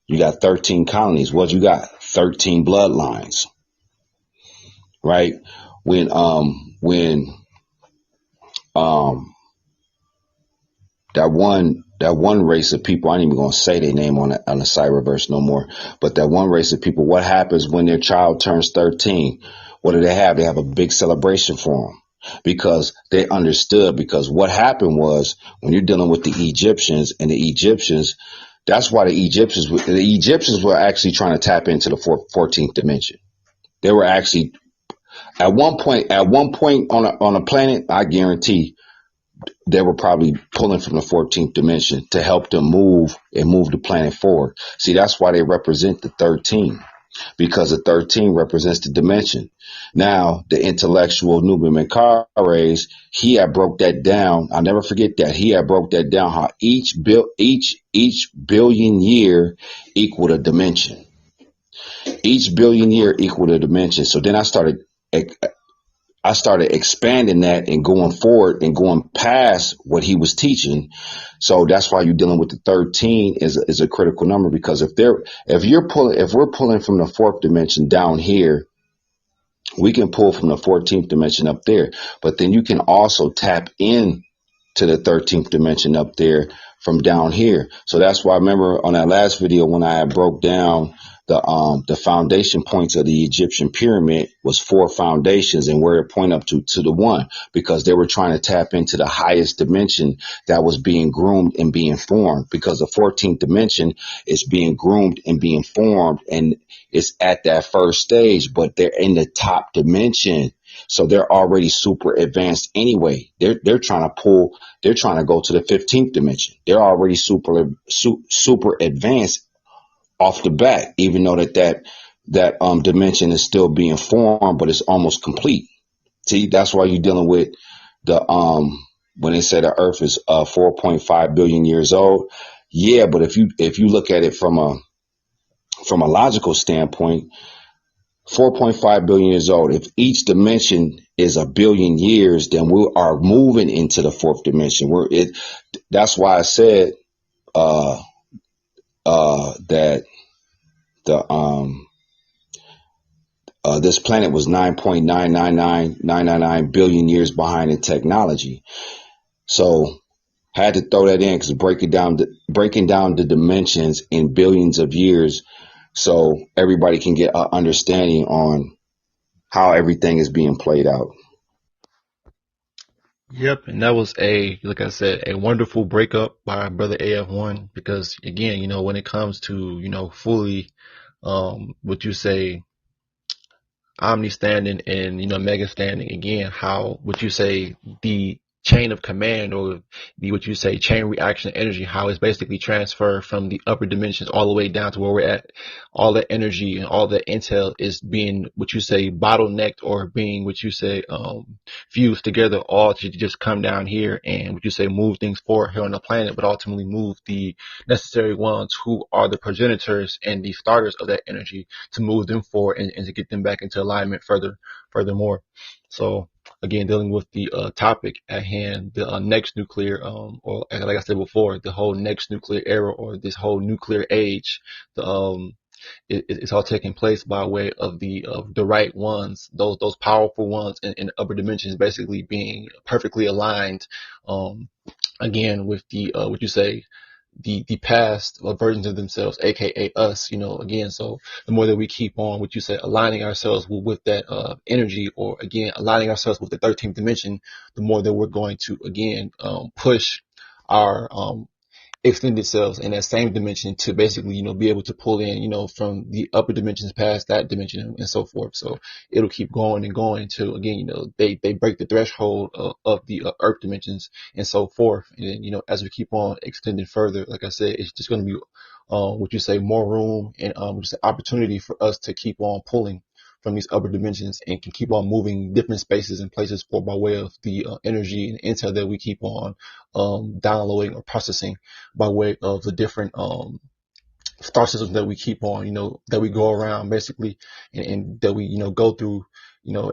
You got 13 colonies. What you got? 13 bloodlines, right? When that one race of people, I ain't even gonna say their name on the Cyberverse no more, but that one race of people, what happens when their child turns 13? What do? They have a big celebration for them, because they understood. Because what happened was, when you're dealing with the Egyptians, that's why the Egyptians were actually trying to tap into the 14th dimension. They were actually at one point on a planet, I guarantee they were probably pulling from the 14th dimension to help them move the planet forward. See, that's why they represent the 13, because the 13 represents the dimension. Now, the intellectual Nuben Menkares, he had broke that down. I'll never forget that. He had broke that down, how each billion year equaled a dimension. Each billion year equaled a dimension. So then I started expanding that and going forward and going past what he was teaching. So that's why you're dealing with the 13 is a critical number, because if we're pulling from the 4th dimension down here, we can pull from the 14th dimension up there. But then you can also tap in to the 13th dimension up there from down here. So that's why I remember on that last video when I broke down the foundation points of the Egyptian pyramid was 4 foundations, and where it point up to the 1, because they were trying to tap into the highest dimension that was being groomed and being formed, because the 14th dimension is being groomed and being formed, and it's at that first stage, but they're in the top dimension. So they're already super advanced anyway. They're trying to go to the 15th dimension. They're already super advanced off the bat, even though that dimension is still being formed, but it's almost complete. See, that's why you're dealing with the when they say the Earth is 4.5 billion years old. Yeah, but if you look at it from a logical standpoint, 4.5 billion years old. If each dimension is a billion years, then we are moving into the 4th dimension. That's why I said that this planet was 9.999999 billion years behind in technology. So I had to throw that in, because breaking down the dimensions in billions of years, so everybody can get an understanding on how everything is being played out. Yep, and that was like I said, a wonderful breakup by Brother AF1, because again, when it comes to, fully, what you say, omni standing and, mega standing, again, how would you say the chain of command, or the, what you say, chain reaction energy, how it's basically transferred from the upper dimensions all the way down to where we're at. All the energy and all the intel is being, what you say, bottlenecked, or being, what you say, fused together, all to just come down here and, what you say, move things forward here on the planet, but ultimately move the necessary ones who are the progenitors and the starters of that energy, to move them forward and to get them back into alignment furthermore. So again, dealing with the topic at hand, the next nuclear, or like I said before, the whole next nuclear era, or this whole nuclear age, it's all taking place by way of the right ones, those powerful ones in upper dimensions, basically being perfectly aligned, again with the what you say, the past versions of themselves, aka us, again. So the more that we keep on, what you said, aligning ourselves with that energy, or again aligning ourselves with the 13th dimension, the more that we're going to again push our extended selves in that same dimension to basically, be able to pull in, from the upper dimensions past that dimension and so forth. So it'll keep going and going until again, they break the threshold of the earth dimensions and so forth. And then, as we keep on extending further, like I said, it's just going to be, what you say, more room and, just an opportunity for us to keep on pulling from these upper dimensions and can keep on moving different spaces and places for by way of the energy and intel that we keep on downloading or processing by way of the different star systems that we keep on, that we go around basically, and that we, go through,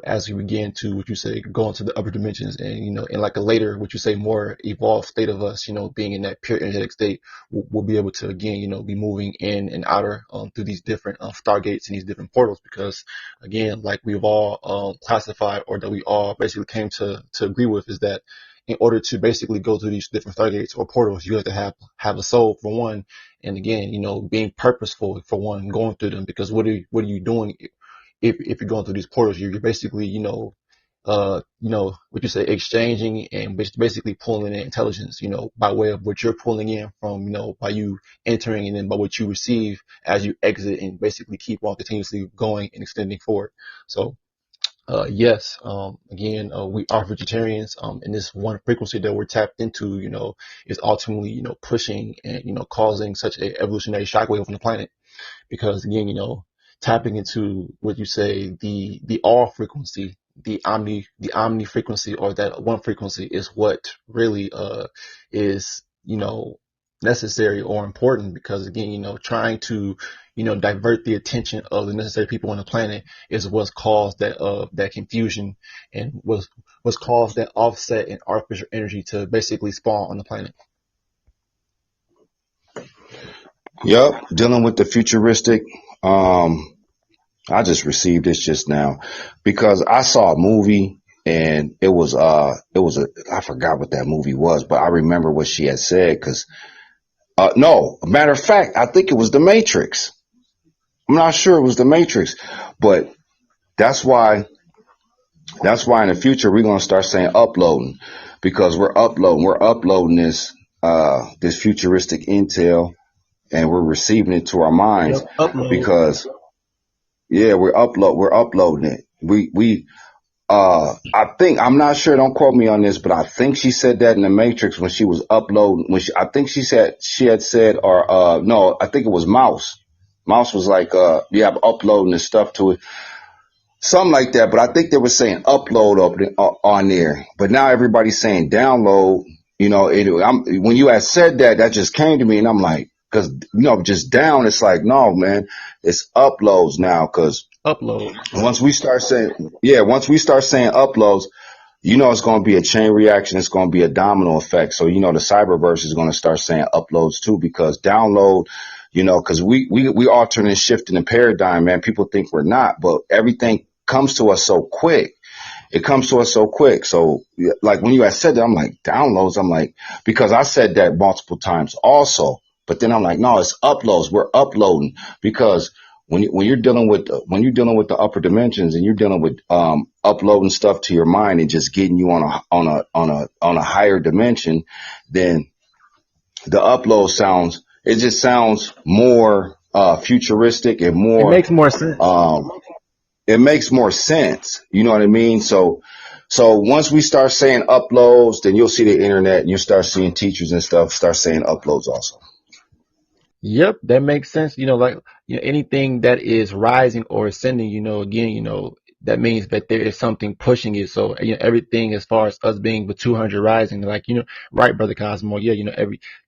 as we begin to, what you say, go into the upper dimensions and, in like a later, what you say, more evolved state of us, being in that pure energetic state, we'll be able to again, be moving in and outer, through these different stargates and these different portals, because again, like we've all classified, or that we all basically came to agree with, is that in order to basically go through these different stargates or portals, you have to have a soul for one, and again, being purposeful for one, going through them, because what are you doing if you're going through these portals? You're basically, what you say, exchanging and basically pulling in intelligence, by way of what you're pulling in from, by you entering, and then by what you receive as you exit, and basically keep on continuously going and extending forward. So yes, again, we are vegetarians, and this one frequency that we're tapped into, is ultimately, pushing and, causing such a evolutionary shockwave on the planet, because again, tapping into what you say, the all frequency, the omni frequency, or that one frequency, is what really is, necessary or important, because again, trying to, divert the attention of the necessary people on the planet is what's caused that confusion, and was caused that offset and artificial energy to basically spawn on the planet. Yep, dealing with the futuristic. I just received this just now because I saw a movie, and it was I forgot what that movie was, but I remember what she had said, because no, matter of fact, I think it was The Matrix. I'm not sure it was The Matrix, but that's why in the future we're gonna start saying uploading, because we're uploading this futuristic intel, and we're receiving it to our minds. Yep, upload. Because yeah, we're uploading it. I think, I'm not sure, don't quote me on this, but I think she said that in the Matrix when she was uploading, I think she had said, or no, I think it was Mouse. Mouse was like, yeah, I'm uploading this stuff to it. Something like that, but I think they were saying upload on there. But now everybody's saying download. When you had said that, that just came to me, and I'm like, because just down, it's like, no, man, it's uploads now. Because Upload. once we start saying uploads, it's going to be a chain reaction. It's going to be a domino effect. So, the cyberverse is going to start saying uploads too, because download, because we altering and shifting the paradigm, man. People think we're not, but everything comes to us so quick. It comes to us so quick. So, like when you had said that, I'm like, downloads. I'm like, because I said that multiple times also, but then I'm like, no, it's uploads. We're uploading, because when you're dealing with the upper dimensions, and you're dealing with uploading stuff to your mind and just getting you on a higher dimension, then the upload sounds more futuristic and more. It makes more sense. It makes more sense. You know what I mean? So once we start saying uploads, then you'll see the internet, and you'll start seeing teachers and stuff start saying uploads also. Yep, that makes sense. Like, anything that is rising or ascending, again, that means that there is something pushing it. So, everything as far as us being with 200 rising, like, right, Brother Cosmo, yeah,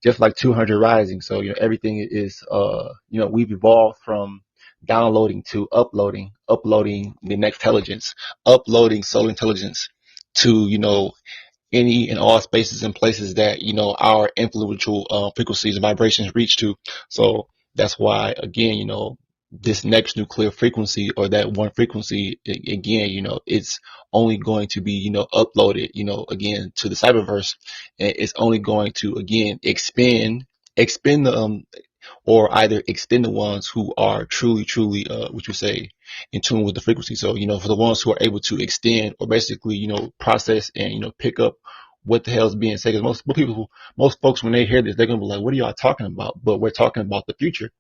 just like 200 rising. So, everything is, we've evolved from downloading to uploading the next intelligence, uploading soul intelligence to, any and all spaces and places that our influential frequencies and vibrations reach to. So that's why, again, this next nuclear frequency or that one frequency, again, it's only going to be, uploaded, again, to the cyberverse, and it's only going to, again, expend the, or either extend the ones who are truly, what you say, in tune with the frequency. So, for the ones who are able to extend or basically, process and, pick up what the hell is being said. Because most folks, when they hear this, they're going to be like, what are y'all talking about? But we're talking about the future.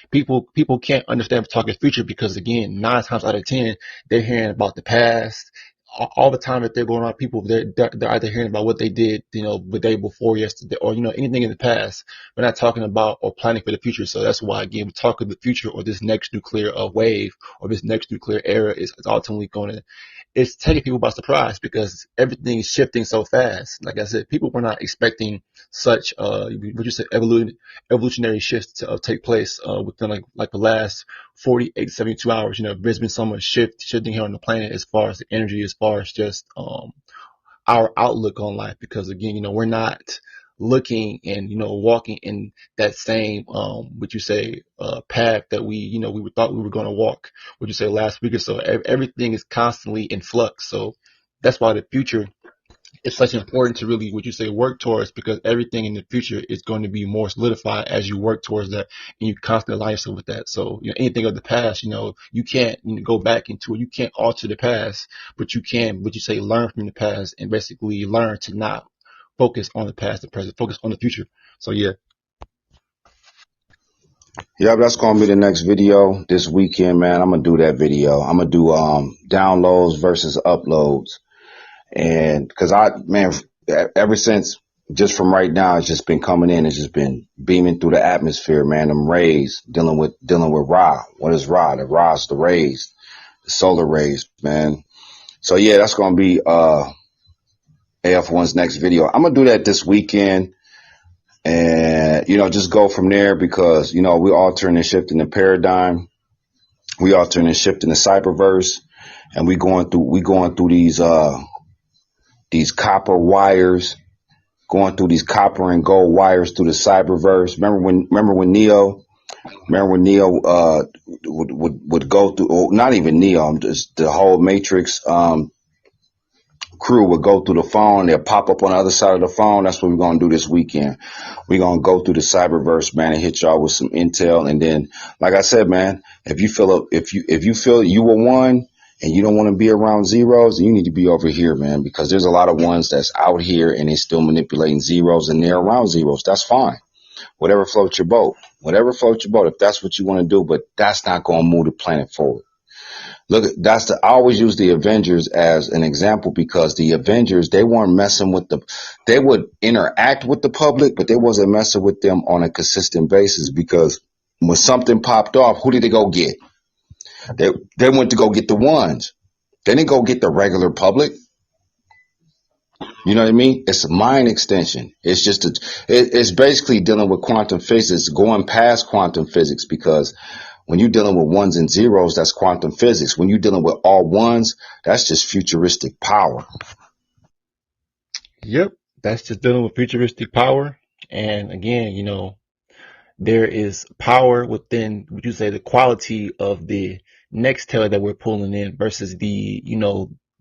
People can't understand talking future because, again, 9 times out of 10 they're hearing about the past. All the time that they're going around people, they're either hearing about what they did, the day before yesterday, or anything in the past. We're not talking about or planning for the future. So that's why, again, we talk of the future, or this next nuclear wave, or this next nuclear era is ultimately going to, it's taking people by surprise because everything is shifting so fast. Like I said, people were not expecting such would you say evolutionary shifts to take place within like the last 48 to 72 hours. There's been so much shifting here on the planet as far as the energy, as far as just our outlook on life, because, again, we're not looking and, walking in that same would you say path that we thought we were going to walk, would you say, last week or so. Everything is constantly in flux. So that's why the future is such important to really, would you say, work towards, because everything in the future is going to be more solidified as you work towards that and you constantly align yourself with that. So, anything of the past, you can't go back into it. You can't alter the past, but you can, would you say, learn from the past and basically learn to not focus on the past, the present, focus on the future. So, yeah. Yeah, that's gonna be the next video this weekend, man. I'm gonna do that video. I'm gonna do downloads versus uploads, and because ever since, just from right now, it's just been coming in. It's just been beaming through the atmosphere, man. Them rays dealing with Ra. What is Ra? The Ra's the rays, the solar rays, man. So yeah, that's gonna be AF1's next video. I'm gonna do that this weekend. And, just go from there because, we altering and shifting the paradigm. We altering and shifting the cyberverse. And we going through these copper wires, going through these copper and gold wires through the cyberverse. Remember when Neo would go through, not even Neo, just the whole Matrix, crew would go through the phone. They'll pop up on the other side of the phone. That's what we're going to do this weekend. We're going to go through the cyberverse, man, and hit y'all with some intel. And then, like I said, man, if you feel you were one and you don't want to be around zeros, then you need to be over here, man, because there's a lot of ones that's out here and they still manipulating zeros and they're around zeros. That's fine. Whatever floats your boat. If that's what you want to do, but that's not going to move the planet forward. Look, I always use the Avengers as an example because the Avengers, they weren't messing with they would interact with the public, but they wasn't messing with them on a consistent basis because when something popped off, who did they go get? They went to go get the ones. They didn't go get the regular public. You know what I mean? It's a mind extension. It's just it's basically dealing with quantum physics, going past quantum physics, because when you're dealing with ones and zeros, that's quantum physics. When you're dealing with all ones, that's just futuristic power. Yep. That's just dealing with futuristic power. And, again, there is power within, would you say, the quality of the next tail that we're pulling in versus the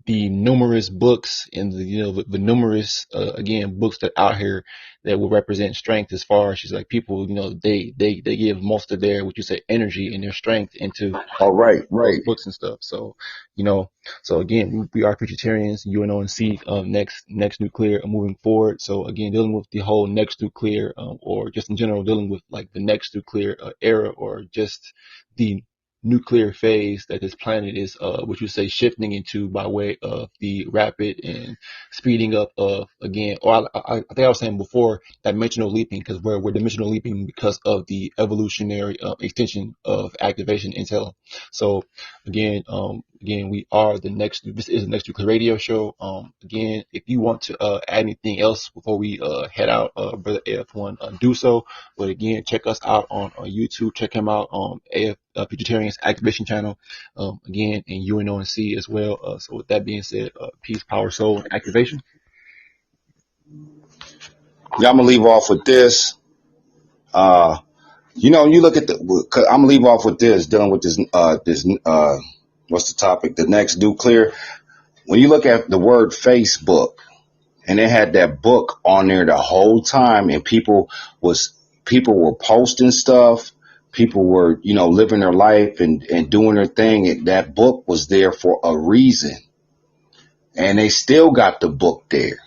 numerous books and the numerous, again, books that out here that will represent strength, as far as she's like people, they give most of their, what you say, energy and their strength into Oh, right. those books and stuff. So, you know, so again, we are Futurtarians, U.N.O.N.C, Nexnu'Clear, moving forward. So again, dealing with the whole Nexnu'Clear, or just in general, dealing with like the Nexnu'Clear era, or just the nuclear phase that this planet is, what you say, shifting into by way of the rapid and speeding up of, again, or I think I was saying before, dimensional leaping, because we're dimensional leaping because of the evolutionary extension of activation intel. So again, we are this is the Nexnu'Clear radio show. Again, if you want to add anything else before we head out, brother AF1, do so. But again, check us out on YouTube. Check him out on AF Futurtarians Activation Channel. Again, and U.N.O.N.C as well. So with that being said, peace, power, soul, and activation. Yeah, I'm gonna leave off with this. You know, you look at the. Cause I'm gonna leave off with this, dealing with this. What's the topic? The next nuclear. When you look at the word Facebook, and they had that book on there the whole time, and people were posting stuff. People were, you know, living their life and doing their thing. And that book was there for a reason, and they still got the book there,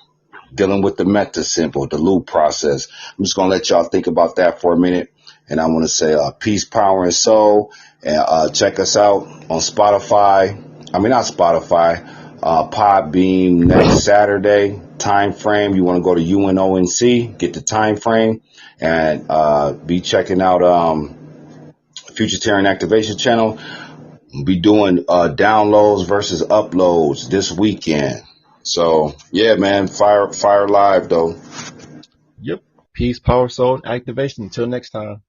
dealing with the meta symbol, the loop process. I'm just gonna let y'all think about that for a minute, and I want to say peace, power, and soul. And check us out on Spotify. I mean, not Spotify. Podbean next Saturday. Time frame. You want to go to U.N.O.N.C. Get the time frame, and be checking out Futurtarian Activation Channel. Be doing downloads versus uploads this weekend. So yeah, man, fire live though. Yep. Peace, power, soul, and activation. Until next time.